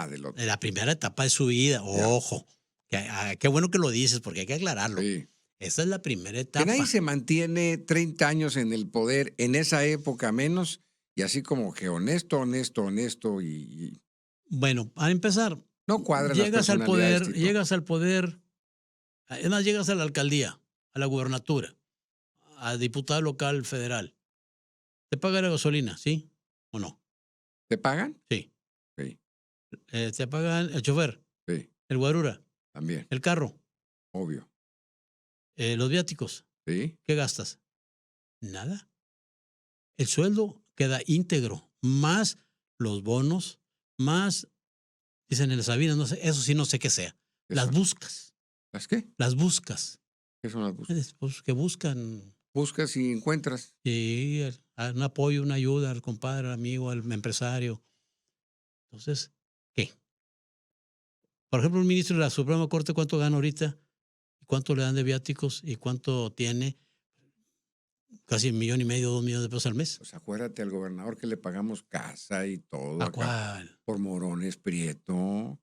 Del otro. De la primera etapa de su vida. Ojo. Qué bueno que lo dices, porque hay que aclararlo. Sí. Esa es la primera etapa. Que nadie se mantiene 30 años en el poder, en esa época menos, y así como que honesto. Bueno, para empezar, no cuadran llegas las al poder, Tito. llegas al poder, además llegas a la alcaldía, a la gubernatura, a diputado local federal. ¿Te paga la gasolina, sí o no? ¿Te pagan? Sí. Sí. ¿Te pagan el chofer? Sí. ¿El guarura? También. ¿El carro? Obvio. ¿Los viáticos? Sí. ¿Qué gastas? Nada. El sueldo queda íntegro, más los bonos, más, dicen en las Sabinas, no sé, eso sí no sé qué sea. Las buscas. ¿Las qué? Las buscas. ¿Qué son las buscas? Pues que buscan. Buscas y encuentras. Sí, un apoyo, una ayuda al compadre, al amigo, al empresario. Entonces, ¿qué? Por ejemplo, un ministro de la Suprema Corte, ¿cuánto gana ahorita? ¿Cuánto le dan de viáticos? ¿Y cuánto tiene? Casi 1,5 millones, 2 millones de pesos al mes. Pues acuérdate al gobernador que le pagamos casa y todo. ¿A cuál? Por Morones Prieto.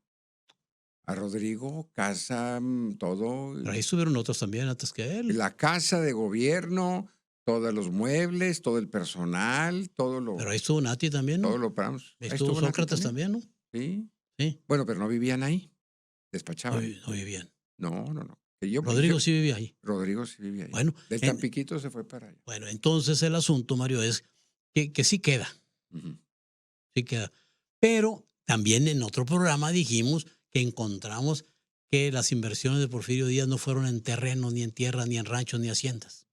A Rodrigo, casa, todo. Pero ahí estuvieron otros también antes que él. La casa de gobierno, todos los muebles, todo el personal, todo lo. Pero ahí estuvo Nati también, ¿no? Todo lo pagamos. Ahí estuvo Sócrates también, ¿no? Sí. Sí. Bueno, pero no vivían ahí. Despachaban. No vivían. No. Rodrigo sí vivía ahí. Rodrigo sí vivía ahí. Bueno. Del Tampiquito se fue para allá. Bueno, entonces el asunto, Mario, es que sí queda. Sí queda. Pero también en otro programa dijimos que encontramos que las inversiones de Porfirio Díaz no fueron en terrenos, ni en tierras, ni en ranchos, ni haciendas.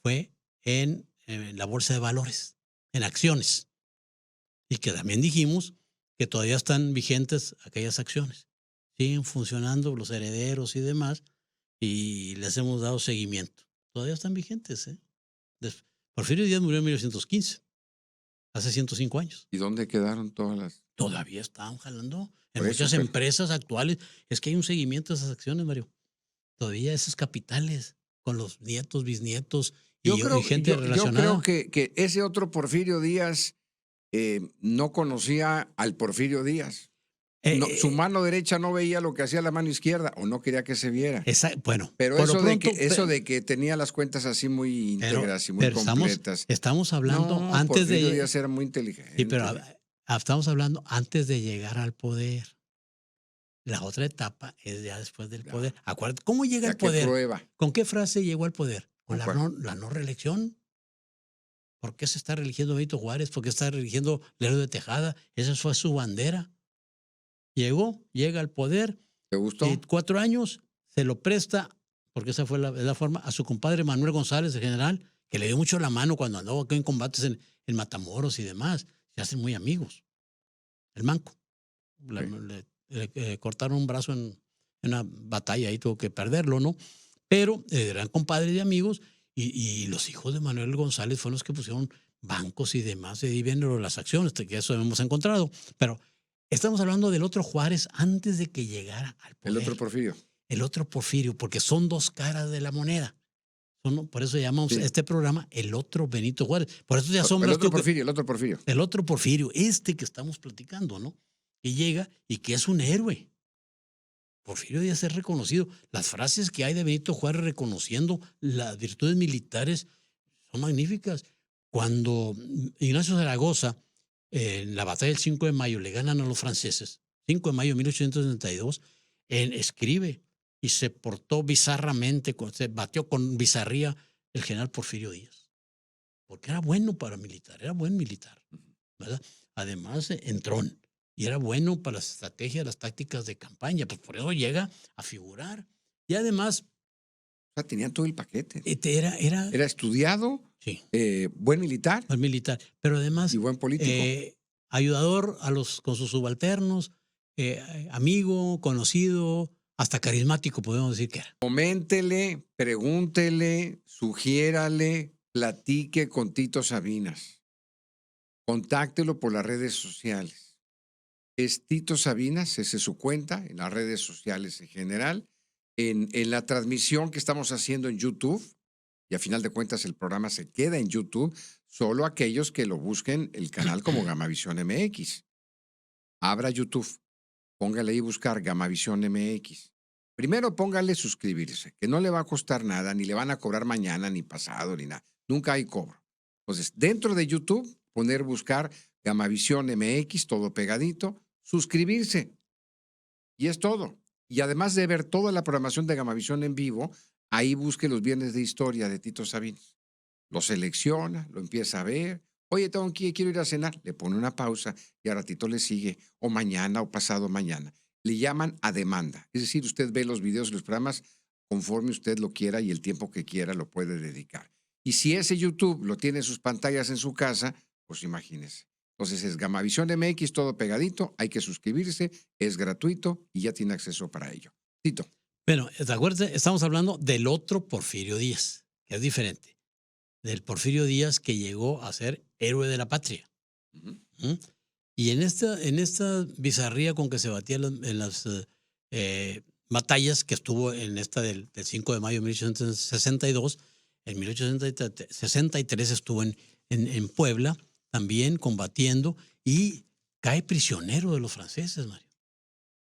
Fue en la bolsa de valores, en acciones. Y que también dijimos que todavía están vigentes aquellas acciones. Siguen funcionando los herederos y demás, y les hemos dado seguimiento. Todavía están vigentes. Porfirio Díaz murió en 1915, hace 105 años. ¿Y dónde quedaron todas las...? Todavía están jalando en muchas empresas actuales. Es que hay un seguimiento de esas acciones, Mario. Todavía esos capitales con los nietos, bisnietos y gente relacionada. Yo creo que ese otro Porfirio Díaz no conocía al Porfirio Díaz. Su mano derecha no veía lo que hacía la mano izquierda o no quería que se viera. Bueno, pero eso de que tenía las cuentas así muy íntegras y muy completas. Estamos hablando antes de... Porfirio Díaz era muy inteligente. Sí, pero estamos hablando antes de llegar al poder. La otra etapa es ya después del poder. Acuérdate, ¿cómo llega al poder? Prueba. ¿Con qué frase llegó al poder? Con la no reelección. ¿Por qué se está reeligiendo Benito Juárez? ¿Por qué está reeligiendo Lerdo de Tejada? Esa fue su bandera. Llega al poder. ¿Te gustó? Y 4 años se lo presta, porque esa fue la forma, a su compadre Manuel González, el general, que le dio mucho la mano cuando andó aquí en combates en Matamoros y demás. Se hacen muy amigos. El Manco. Le cortaron un brazo en una batalla y tuvo que perderlo, ¿no? Pero eran compadres y amigos, y los hijos de Manuel González fueron los que pusieron bancos y demás, y ahí vienen las acciones, que eso hemos encontrado. Pero estamos hablando del otro Juárez antes de que llegara al poder. El otro Porfirio. El otro Porfirio, porque son dos caras de la moneda. Por eso llamamos Sí. este programa El Otro Benito Juárez. Por eso te El asombras otro tú que- Porfirio, el otro Porfirio. el otro Porfirio, que estamos platicando, ¿no? Que llega y que es un héroe. Porfirio Díaz es reconocido. Las frases que hay de Benito Juárez reconociendo las virtudes militares son magníficas. Cuando Ignacio Zaragoza, en la batalla del 5 de mayo, le ganan a los franceses, 5 de mayo de 1862, escribe y se portó bizarramente, se batió con bizarría el general Porfirio Díaz. Porque era bueno para militar, era buen militar, ¿verdad? Además, entrón. Y era bueno para las estrategias, las tácticas de campaña. Pues por eso llega a figurar. Y además, O sea, tenía todo el paquete. era Era estudiado, sí, buen militar buen militar. Pero además, y buen político. ayudador con sus subalternos, amigo, conocido, hasta carismático, podemos decir que era. Coméntele, pregúntele, sugiérale, platique con Tito Sabinas. Contáctelo por las redes sociales. Es Tito Sabinas, esa es su cuenta, en las redes sociales en general. En la transmisión que estamos haciendo en YouTube, y a final de cuentas el programa se queda en YouTube, solo aquellos que lo busquen el canal como Gamavisión MX. Abra YouTube, póngale ahí buscar Gamavisión MX. Primero póngale suscribirse, que no le va a costar nada, ni le van a cobrar mañana, ni pasado, ni nada. Nunca hay cobro. Entonces, dentro de YouTube, poner buscar Gamavisión MX, todo pegadito, suscribirse. Y es todo. Y además de ver toda la programación de Gamavisión en vivo, ahí busque los viernes de historia de Tito Sabinas. Lo selecciona, lo empieza a ver. Oye, quiero ir a cenar. Le pone una pausa y a ratito le sigue. O mañana o pasado mañana. Le llaman a demanda. Es decir, usted ve los videos y los programas conforme usted lo quiera y el tiempo que quiera lo puede dedicar. Y si ese YouTube lo tiene en sus pantallas en su casa, pues imagínese. Entonces es Gamavisión MX, todo pegadito, hay que suscribirse, es gratuito y ya tiene acceso para ello. Tito. Bueno, ¿te acuerdas? Estamos hablando del otro Porfirio Díaz, que es diferente. Del Porfirio Díaz que llegó a ser héroe de la patria. Ujú. ¿Mm? Y en esta bizarría con que se batía en las batallas que estuvo en esta del 5 de mayo de 1862, en 1863 estuvo en Puebla también combatiendo y cae prisionero de los franceses, Mario.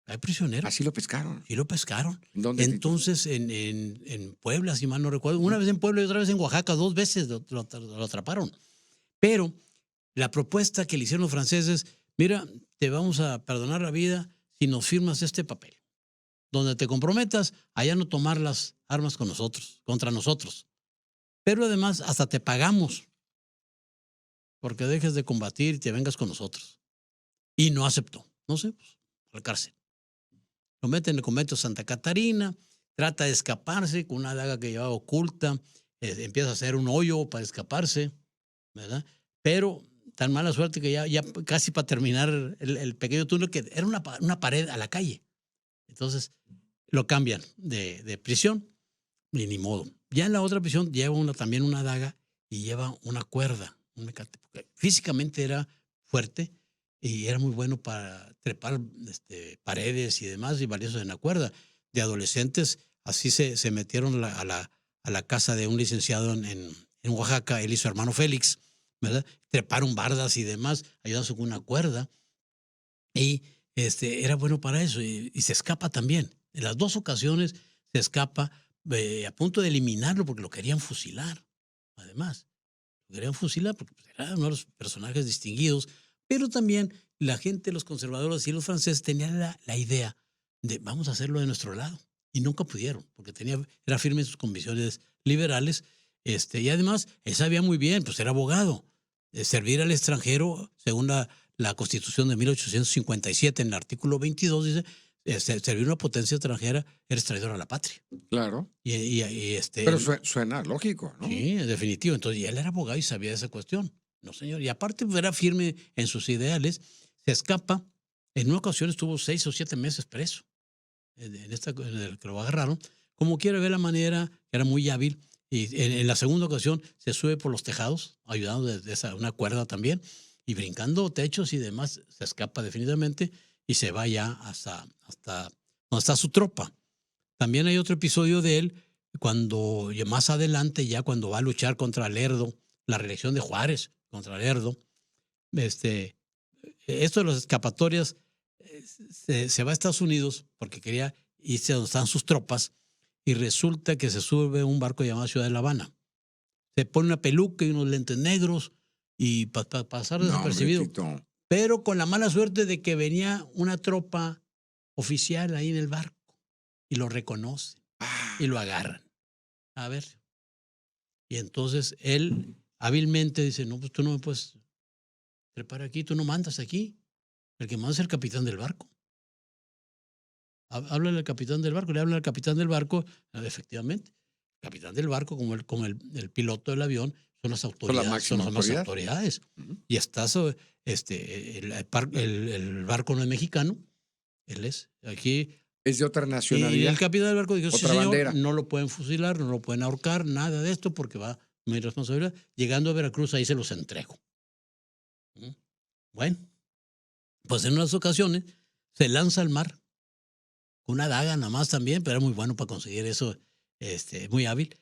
Cae prisionero. Así lo pescaron. Y lo pescaron. ¿En dónde, Tito? Entonces, en Puebla, si mal no recuerdo, una vez en Puebla y otra vez en Oaxaca, 2 veces lo atraparon. Pero la propuesta que le hicieron los franceses, mira, te vamos a perdonar la vida si nos firmas este papel, donde te comprometas a ya no tomar las armas contra nosotros. Pero además, hasta te pagamos porque dejes de combatir y te vengas con nosotros. Y no aceptó. No sé, pues, a la cárcel. Lo meten en el convento de Santa Catarina, trata de escaparse con una daga que llevaba oculta, empieza a hacer un hoyo para escaparse, ¿verdad? Pero tan mala suerte que ya casi para terminar el pequeño túnel, que era una pared a la calle. Entonces lo cambian de prisión y ni modo. Ya en la otra prisión lleva también una daga y lleva una cuerda, un mecate, porque físicamente era fuerte y era muy bueno para trepar paredes y demás y valiosos en la cuerda. De adolescentes, así se metieron a la casa de un licenciado en Oaxaca, él y su hermano Félix, ¿verdad? Treparon bardas y demás, ayudándose con una cuerda. Y era bueno para eso. Y se escapa también. En las 2 ocasiones se escapa a punto de eliminarlo porque lo querían fusilar. Además, lo querían fusilar porque era uno de los personajes distinguidos. Pero también la gente, los conservadores y los franceses tenían la idea de vamos a hacerlo de nuestro lado. Y nunca pudieron porque era firme en sus convicciones liberales. Y además, él sabía muy bien, pues era abogado. Servir al extranjero, según la Constitución de 1857, en el artículo 22, dice, servir a una potencia extranjera, eres traidor a la patria. Claro. Pero suena lógico, ¿no? Sí, en definitivo. Entonces, él era abogado y sabía de esa cuestión. No, señor. Y aparte, era firme en sus ideales. Se escapa. En una ocasión estuvo 6 o 7 meses preso. En el que lo agarraron. Como quiere ver la manera, era muy hábil. Y en la segunda ocasión se sube por los tejados, ayudando desde una cuerda también, y brincando techos y demás, se escapa definitivamente y se va ya hasta donde está su tropa. También hay otro episodio de él cuando más adelante, ya cuando va a luchar contra Lerdo, la reelección de Juárez contra Lerdo, esto de las escapatorias, se va a Estados Unidos porque quería irse a donde están sus tropas y resulta que se sube un barco llamado Ciudad de La Habana. Se pone una peluca y unos lentes negros y para pasar No, desapercibido. hombre, Tito. Pero con la mala suerte de que venía una tropa oficial ahí en el barco y lo reconoce y lo agarran. A ver. Y entonces él hábilmente dice, no, pues tú no me puedes trepar aquí, tú no mandas aquí. El que manda es el capitán del barco. Háblale al capitán del barco, le habla al capitán del barco, efectivamente. El capitán del barco, como el piloto del avión, son las autoridades. Son las autoridades. Uh-huh. Y está el barco no es mexicano, él es aquí. Es de otra nacionalidad. Y el capitán del barco dijo, sí, señor, bandera. no lo pueden fusilar, no lo pueden ahorcar, nada de esto, porque va mi responsabilidad. Llegando a Veracruz, ahí se los entrego. Bueno, pues en unas ocasiones se lanza al mar con una daga nada más también, pero era muy bueno para conseguir eso, muy hábil.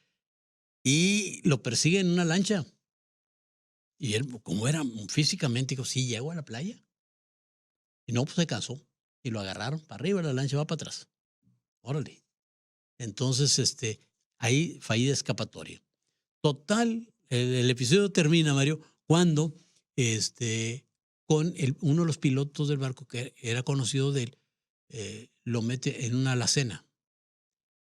Y lo persigue en una lancha. Y él, como era físicamente, dijo, sí, llego a la playa. Y no, pues se cansó. Y lo agarraron para arriba, la lancha va para atrás. Órale. Entonces, ahí fallida escapatoria. Total, el episodio termina, Mario, cuando con uno de los pilotos del barco, que era conocido de él, lo mete en una alacena.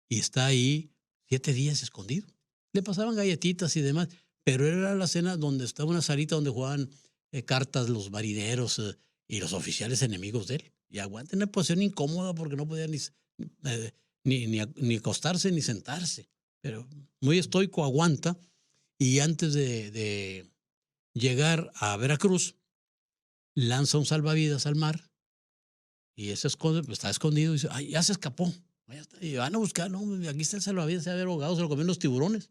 Y está ahí 7 días escondido. Le pasaban galletitas y demás, pero era la alacena donde estaba una salita donde jugaban cartas los marineros y los oficiales enemigos de él. Y aguanta una posición incómoda porque no podía ni acostarse ni sentarse. Pero muy estoico, aguanta. Y antes de llegar a Veracruz, lanza un salvavidas al mar y ese está escondido y dice, ay, ya se escapó. Y van a buscar, no, aquí está el salvavidas, se había ahogado, se lo comieron los tiburones.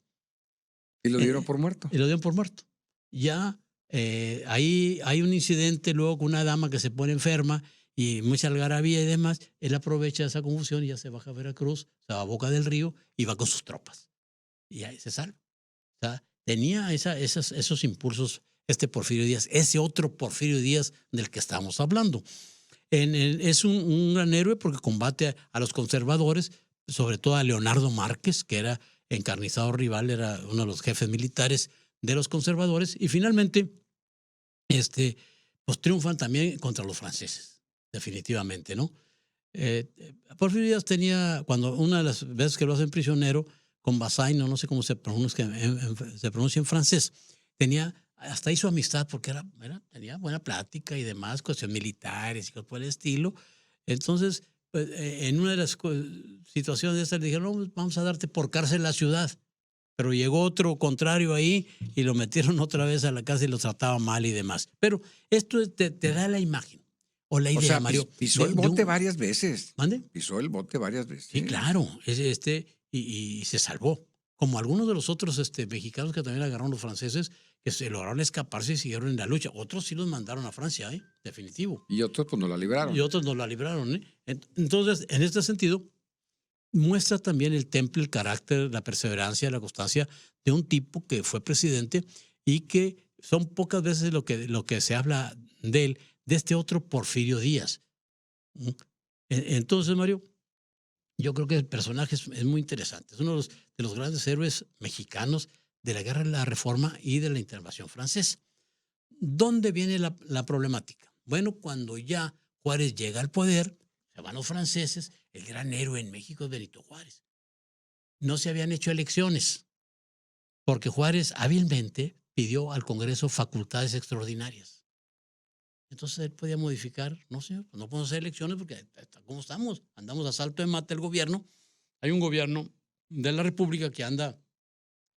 Y lo dieron por muerto. Y lo dieron por muerto. Ya ahí hay un incidente luego con una dama que se pone enferma y mucha algarabía y demás. Él aprovecha esa confusión y ya se baja a Veracruz, se va a Boca del Río y va con sus tropas. Y ahí se salva. O sea, tenía esos impulsos Porfirio Díaz, ese otro Porfirio Díaz del que estamos hablando. Es un gran héroe porque combate a los conservadores, sobre todo a Leonardo Márquez, que era encarnizado rival, era uno de los jefes militares de los conservadores, y finalmente pues triunfan también contra los franceses, definitivamente, ¿no? Porfirio Díaz tenía, cuando una de las veces que lo hacen prisionero, con Bazaine, no sé cómo se pronuncia en francés, hasta hizo amistad porque tenía buena plática y demás, cuestiones militares y cosas por el estilo. Entonces, pues, en una de las situaciones de estas le dijeron, no, pues vamos a darte por cárcel la ciudad. Pero llegó otro contrario ahí y lo metieron otra vez a la cárcel y lo trataba mal y demás. Pero esto te da la imagen o la idea, o sea, Mario. Pisó el bote varias veces. ¿Mande? Pisó el bote varias veces. Sí, claro. Y se salvó. Como algunos de los otros mexicanos que también agarraron los franceses, que se lograron escaparse y siguieron en la lucha. Otros sí los mandaron a Francia, definitivo. Y otros pues no la libraron. Y otros no la libraron. Entonces, en este sentido, muestra también el temple, el carácter, la perseverancia, la constancia de un tipo que fue presidente y que son pocas veces lo que se habla de él, de este otro Porfirio Díaz. Entonces, Mario, yo creo que el personaje es muy interesante. Es uno de los grandes héroes mexicanos de la Guerra de la Reforma y de la Intervención Francesa. ¿Dónde viene la problemática? Bueno, cuando ya Juárez llega al poder, se van los franceses, el gran héroe en México es Benito Juárez. No se habían hecho elecciones, porque Juárez hábilmente pidió al Congreso facultades extraordinarias. Entonces él podía modificar, no señor, no podemos hacer elecciones porque ¿cómo estamos? Andamos a salto de mata el gobierno. Hay un gobierno de la República que anda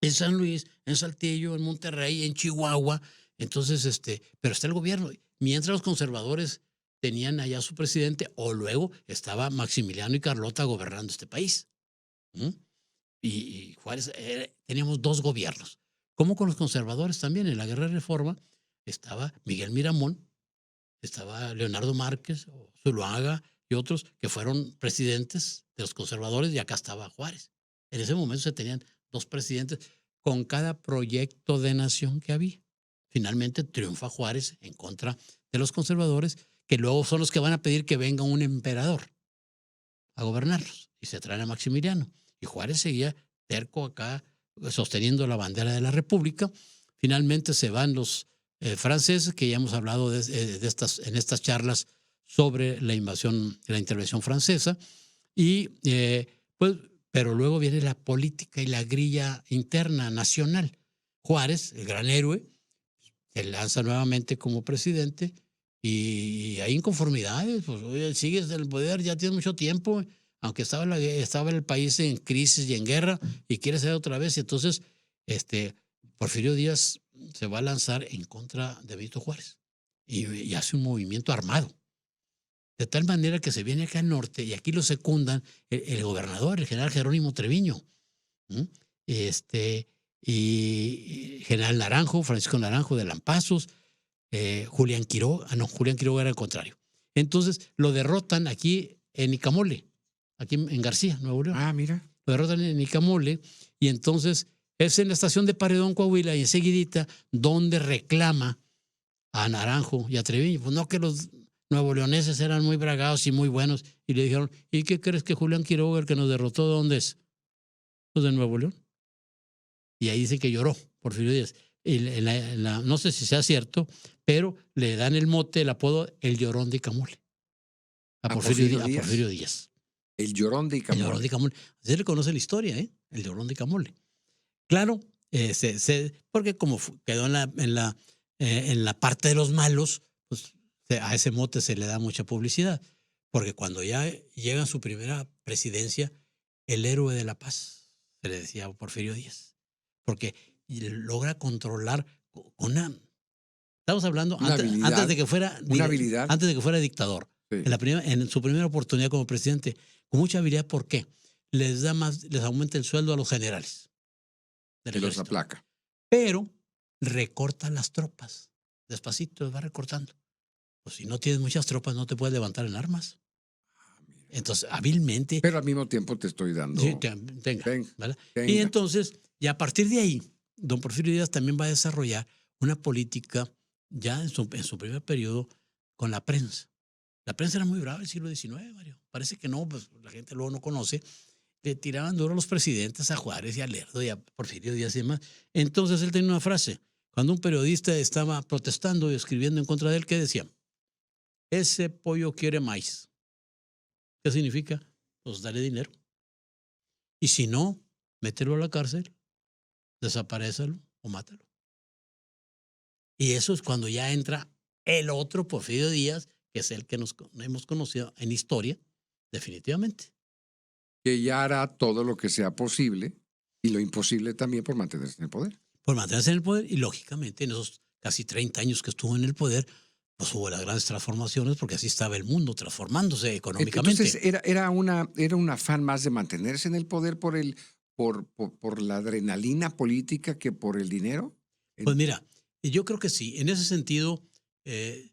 en San Luis, en Saltillo, en Monterrey, en Chihuahua. Entonces, pero está el gobierno. Mientras los conservadores tenían allá su presidente, o luego estaba Maximiliano y Carlota gobernando este país. Y Juárez, teníamos 2 gobiernos. Como con los conservadores también, en la Guerra de Reforma, estaba Miguel Miramón, estaba Leonardo Márquez, Zuluaga y otros que fueron presidentes de los conservadores, y acá estaba Juárez. En ese momento se tenían 2 presidentes con cada proyecto de nación que había. Finalmente triunfa Juárez en contra de los conservadores, que luego son los que van a pedir que venga un emperador a gobernarlos. Y se traen a Maximiliano. Y Juárez seguía terco acá, sosteniendo la bandera de la República. Finalmente se van los franceses, que ya hemos hablado en estas charlas sobre la invasión, la intervención francesa. Y pues, pero luego viene la política y la grilla interna nacional. Juárez, el gran héroe, se lanza nuevamente como presidente y hay inconformidades. Pues, oye, sigues en el poder, ya tienes mucho tiempo, aunque estaba el país en crisis y en guerra y quieres ser otra vez. Y entonces, Porfirio Díaz se va a lanzar en contra de Benito Juárez y hace un movimiento armado. De tal manera que se viene acá al norte y aquí lo secundan el gobernador, el general Jerónimo Treviño, y general Naranjo, Francisco Naranjo de Lampazos, Julián Quiroga. Julián Quiroga era el contrario. Entonces lo derrotan aquí en Nicamole, aquí en García, Nuevo León. Ah, mira. Lo derrotan en Nicamole y entonces es en la estación de Paredón, Coahuila, y enseguidita donde reclama a Naranjo y a Treviño. Pues no, que los nuevoleoneses eran muy bragados y muy buenos. Y le dijeron, ¿y qué crees que Julián Quiroga, el que nos derrotó, dónde es? Pues de Nuevo León. Y ahí dice que lloró Porfirio Díaz. Y no sé si sea cierto, pero le dan el mote, el apodo, el Llorón de Icamole. A Porfirio Díaz. El Llorón de Icamole. El Llorón de Icamole. Así le conoce la historia, el Llorón de Icamole. Claro, porque como quedó en la parte de los malos, pues a ese mote se le da mucha publicidad. Porque cuando ya llega a su primera presidencia, el héroe de la paz, se le decía a Porfirio Díaz. Porque logra controlar estamos hablando antes de que fuera dictador. Sí. En su primera oportunidad como presidente, con mucha habilidad. ¿Por qué? Les aumenta el sueldo a los generales. Y los aplaca. Pero recorta las tropas. Despacito los va recortando. Pues si no tienes muchas tropas, no te puedes levantar en armas. Entonces, hábilmente. Pero al mismo tiempo te estoy dando. Sí, ¿vale? Y entonces, y a partir de ahí, don Porfirio Díaz también va a desarrollar una política ya en su primer periodo con la prensa. La prensa era muy brava en el siglo XIX, Mario. Parece que no, pues la gente luego no conoce. Le tiraban duro a los presidentes, a Juárez y a Lerdo y a Porfirio Díaz y demás. Entonces él tenía una frase. Cuando un periodista estaba protestando y escribiendo en contra de él, ¿qué decía? Ese pollo quiere maíz. ¿Qué significa? Pues dale dinero. Y si no, mételo a la cárcel, desaparécelo o mátalo. Y eso es cuando ya entra el otro Porfirio Díaz, que es el que nos hemos conocido en historia, definitivamente. Que ya hará todo lo que sea posible y lo imposible también por mantenerse en el poder. Por mantenerse en el poder y, lógicamente, en esos casi 30 años que estuvo en el poder, pues hubo las grandes transformaciones porque así estaba el mundo transformándose económicamente. Entonces era un afán más de mantenerse en el poder por la adrenalina política que por el dinero. Pues mira, yo creo que sí. En ese sentido, el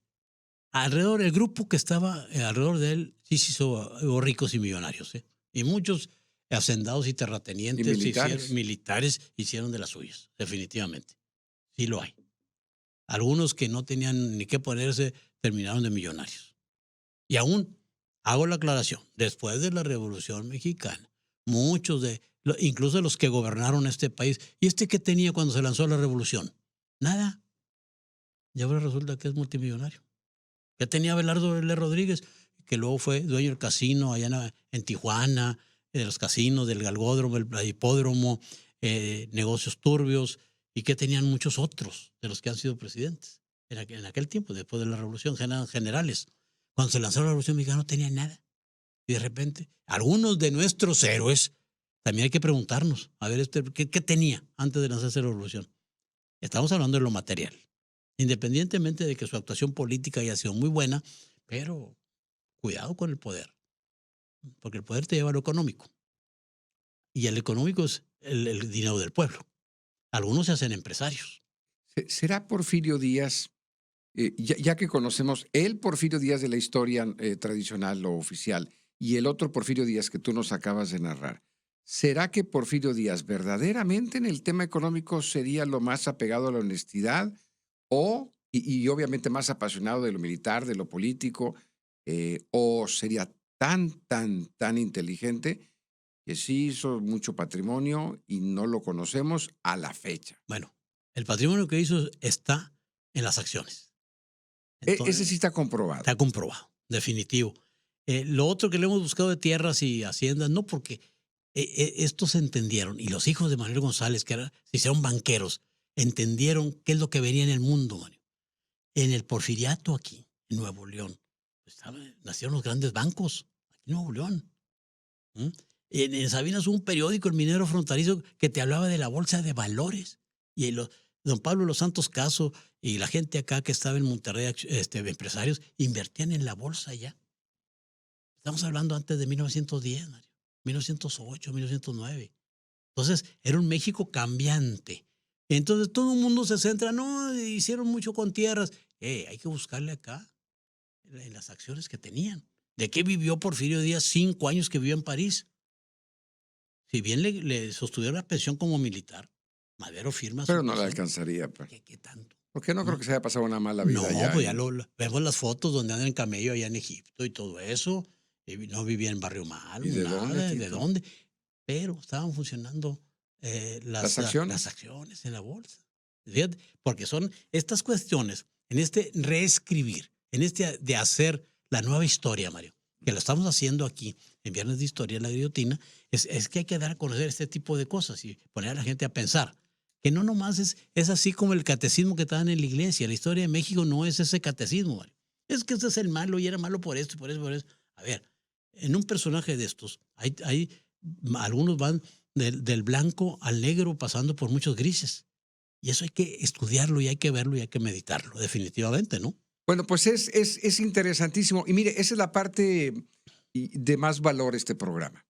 grupo que estaba alrededor de él sí se hizo ricos y millonarios. Y muchos hacendados y terratenientes y militares hicieron de las suyas, definitivamente. Sí lo hay. Algunos que no tenían ni qué ponerse terminaron de millonarios. Y aún, hago la aclaración, después de la Revolución Mexicana, muchos incluso los que gobernaron este país, ¿y qué tenía cuando se lanzó la revolución? Nada. Y ahora resulta que es multimillonario. ¿Qué tenía Abelardo L. Rodríguez? Que luego fue dueño del casino allá en Tijuana, de los casinos, del galgódromo, el hipódromo, negocios turbios, y que tenían muchos otros de los que han sido presidentes en aquel tiempo, después de la Revolución, generales. Cuando se lanzó la Revolución Mexicana no tenían nada. Y de repente, algunos de nuestros héroes, también hay que preguntarnos, a ver, ¿qué tenía antes de lanzarse la Revolución? Estamos hablando de lo material. Independientemente de que su actuación política haya sido muy buena, pero cuidado con el poder. Porque el poder te lleva a lo económico. Y el económico es el dinero del pueblo. Algunos se hacen empresarios. ¿Será Porfirio Díaz, ya que conocemos el Porfirio Díaz de la historia tradicional o oficial y el otro Porfirio Díaz que tú nos acabas de narrar, ¿Será que Porfirio Díaz verdaderamente en el tema económico sería lo más apegado a la honestidad y obviamente más apasionado de lo militar, de lo político, o sería tan inteligente que sí hizo mucho patrimonio y no lo conocemos a la fecha? Bueno, el patrimonio que hizo está en las acciones. Ese sí está comprobado. Está comprobado, definitivo. Lo otro que le hemos buscado de tierras y haciendas, no, porque estos entendieron, y los hijos de Manuel González, se hicieron banqueros, entendieron qué es lo que venía en el mundo, Mario. En el porfiriato aquí, en Nuevo León, nacieron los grandes bancos, aquí en Nuevo León. En Sabinas hubo un periódico, El Minero Fronterizo, que te hablaba de la bolsa de valores. Y don Pablo Los Santos Caso y la gente acá que estaba en Monterrey, empresarios, invertían en la bolsa ya. Estamos hablando antes de 1910, Mario, 1908, 1909. Entonces, era un México cambiante. Entonces, todo el mundo se centra, no, hicieron mucho con tierras. Hay que buscarle acá, en las acciones que tenían. ¿De qué vivió Porfirio Díaz 5 años que vivió en París? Si bien le sostuvieron la pensión como militar, Madero firma Pero su no le pensión. alcanzaría. Pues. ¿Qué tanto? Porque no creo que se haya pasado una mala vida. No, allá pues ya vemos las fotos donde andan en camello allá en Egipto y todo eso. No vivía en barrio malo, ¿Y de nada, dónde, ¿de dónde? Pero estaban funcionando las acciones en la bolsa. Fíjate, porque son estas cuestiones, en este reescribir, en este de hacer la nueva historia, Mario, que lo estamos haciendo aquí en Viernes de Historia en la Guillotina, es que hay que dar a conocer este tipo de cosas y poner a la gente a pensar. Que no nomás es así como el catecismo que te dan en la iglesia. La historia de México no es ese catecismo, Mario. Es que este es el malo y era malo por esto, por eso, por eso. A ver, en un personaje de estos, hay algunos van del blanco al negro pasando por muchos grises. Y eso hay que estudiarlo y hay que verlo y hay que meditarlo, definitivamente, ¿no? Bueno, pues es interesantísimo. Y mire, esa es la parte de más valor este programa.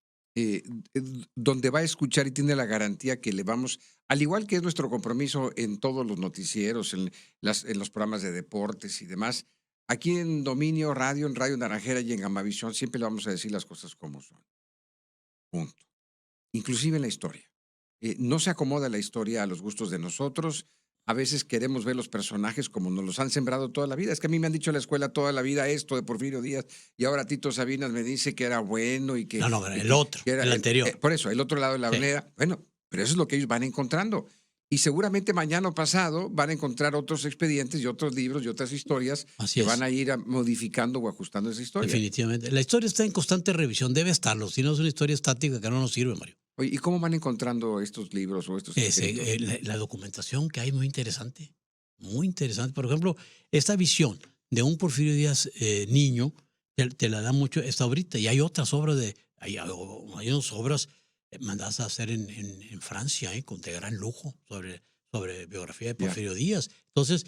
Donde va a escuchar y tiene la garantía que le vamos, al igual que es nuestro compromiso en todos los noticieros, en los programas de deportes y demás, aquí en Dominio Radio, en Radio Naranjera y en Gamavisión, siempre le vamos a decir las cosas como son. Punto. Inclusive en la historia. No se acomoda la historia a los gustos de nosotros. A veces queremos ver los personajes como nos los han sembrado toda la vida. Es que a mí me han dicho en la escuela toda la vida esto de Porfirio Díaz y ahora Tito Sabinas me dice que era bueno y que... No, el otro, que era, el anterior. Por eso, el otro lado de la Sí. moneda. Bueno, pero eso es lo que ellos van encontrando. Y seguramente mañana o pasado van a encontrar otros expedientes y otros libros y otras historias Así que es. van a ir modificando o ajustando esa historia. Definitivamente. La historia está en constante revisión, debe estarlo. Si no es una historia estática que no nos sirve, Mario. Oye, ¿y cómo van encontrando estos libros o estos escritos? La documentación que hay muy interesante. Muy interesante. Por ejemplo, esta visión de un Porfirio Díaz niño te la da mucho esta ahorita. Y hay otras obras hay unas obras mandadas a hacer en Francia, de gran lujo, sobre biografía de Porfirio Díaz. Entonces,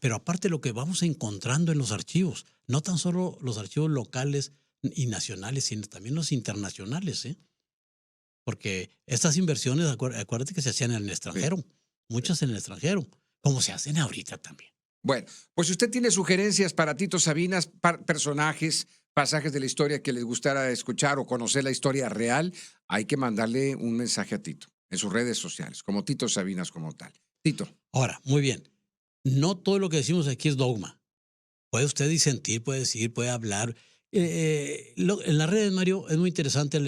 pero aparte lo que vamos encontrando en los archivos, no tan solo los archivos locales y nacionales, sino también los internacionales, porque estas inversiones, acuérdate que se hacían en el extranjero, muchas en el extranjero, como se hacen ahorita también. Bueno, pues si usted tiene sugerencias para Tito Sabinas, personajes, pasajes de la historia que les gustara escuchar o conocer la historia real, hay que mandarle un mensaje a Tito en sus redes sociales, como Tito Sabinas como tal. Tito. Ahora, muy bien, no todo lo que decimos aquí es dogma. Puede usted disentir, puede decir, puede hablar. En las redes, Mario, es muy interesante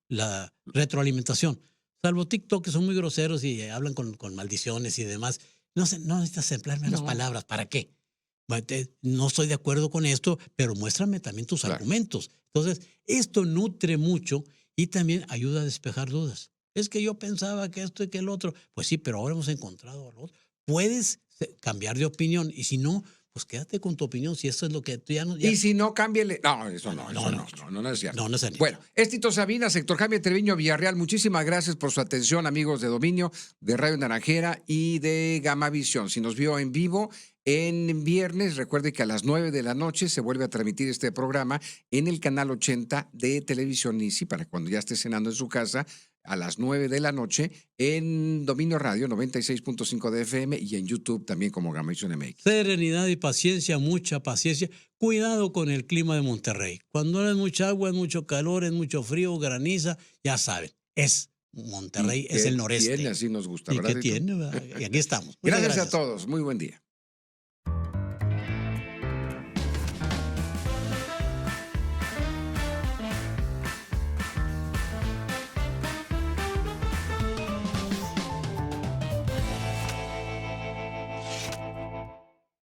la retroalimentación. Salvo TikTok, que son muy groseros y hablan con maldiciones y demás. No necesitas emplear menos palabras. ¿Para qué? No estoy de acuerdo con esto, pero muéstrame también tus argumentos. Entonces, esto nutre mucho y también ayuda a despejar dudas. Es que yo pensaba que esto y que el otro. Pues sí, pero ahora hemos encontrado lo otro. Puedes cambiar de opinión y si no, pues quédate con tu opinión si esto es lo que tú ya no... Y si no, cámbiale. No, eso no es cierto. No es cierto. Bueno, es Tito Sabinas, Héctor Jaime Treviño Villarreal. Muchísimas gracias por su atención, amigos de Dominio, de Radio Naranjera y de Gamavisión. Si nos vio en vivo en viernes, recuerde que a las 9 de la noche se vuelve a transmitir este programa en el canal 80 de Televisión Easy, para cuando ya esté cenando en su casa, a las 9 de la noche en Dominio Radio 96.5 de FM y en YouTube también como Gamavisión MX. Serenidad y paciencia, mucha paciencia. Cuidado con el clima de Monterrey. Cuando no es mucha agua, es mucho calor, es mucho frío, graniza, ya saben. es Monterrey, es el noreste. Tiene, así nos gusta, ¿Y ¿verdad? qué tiene? ¿Verdad? Y aquí estamos. Muchas Gracias a todos. Muy buen día.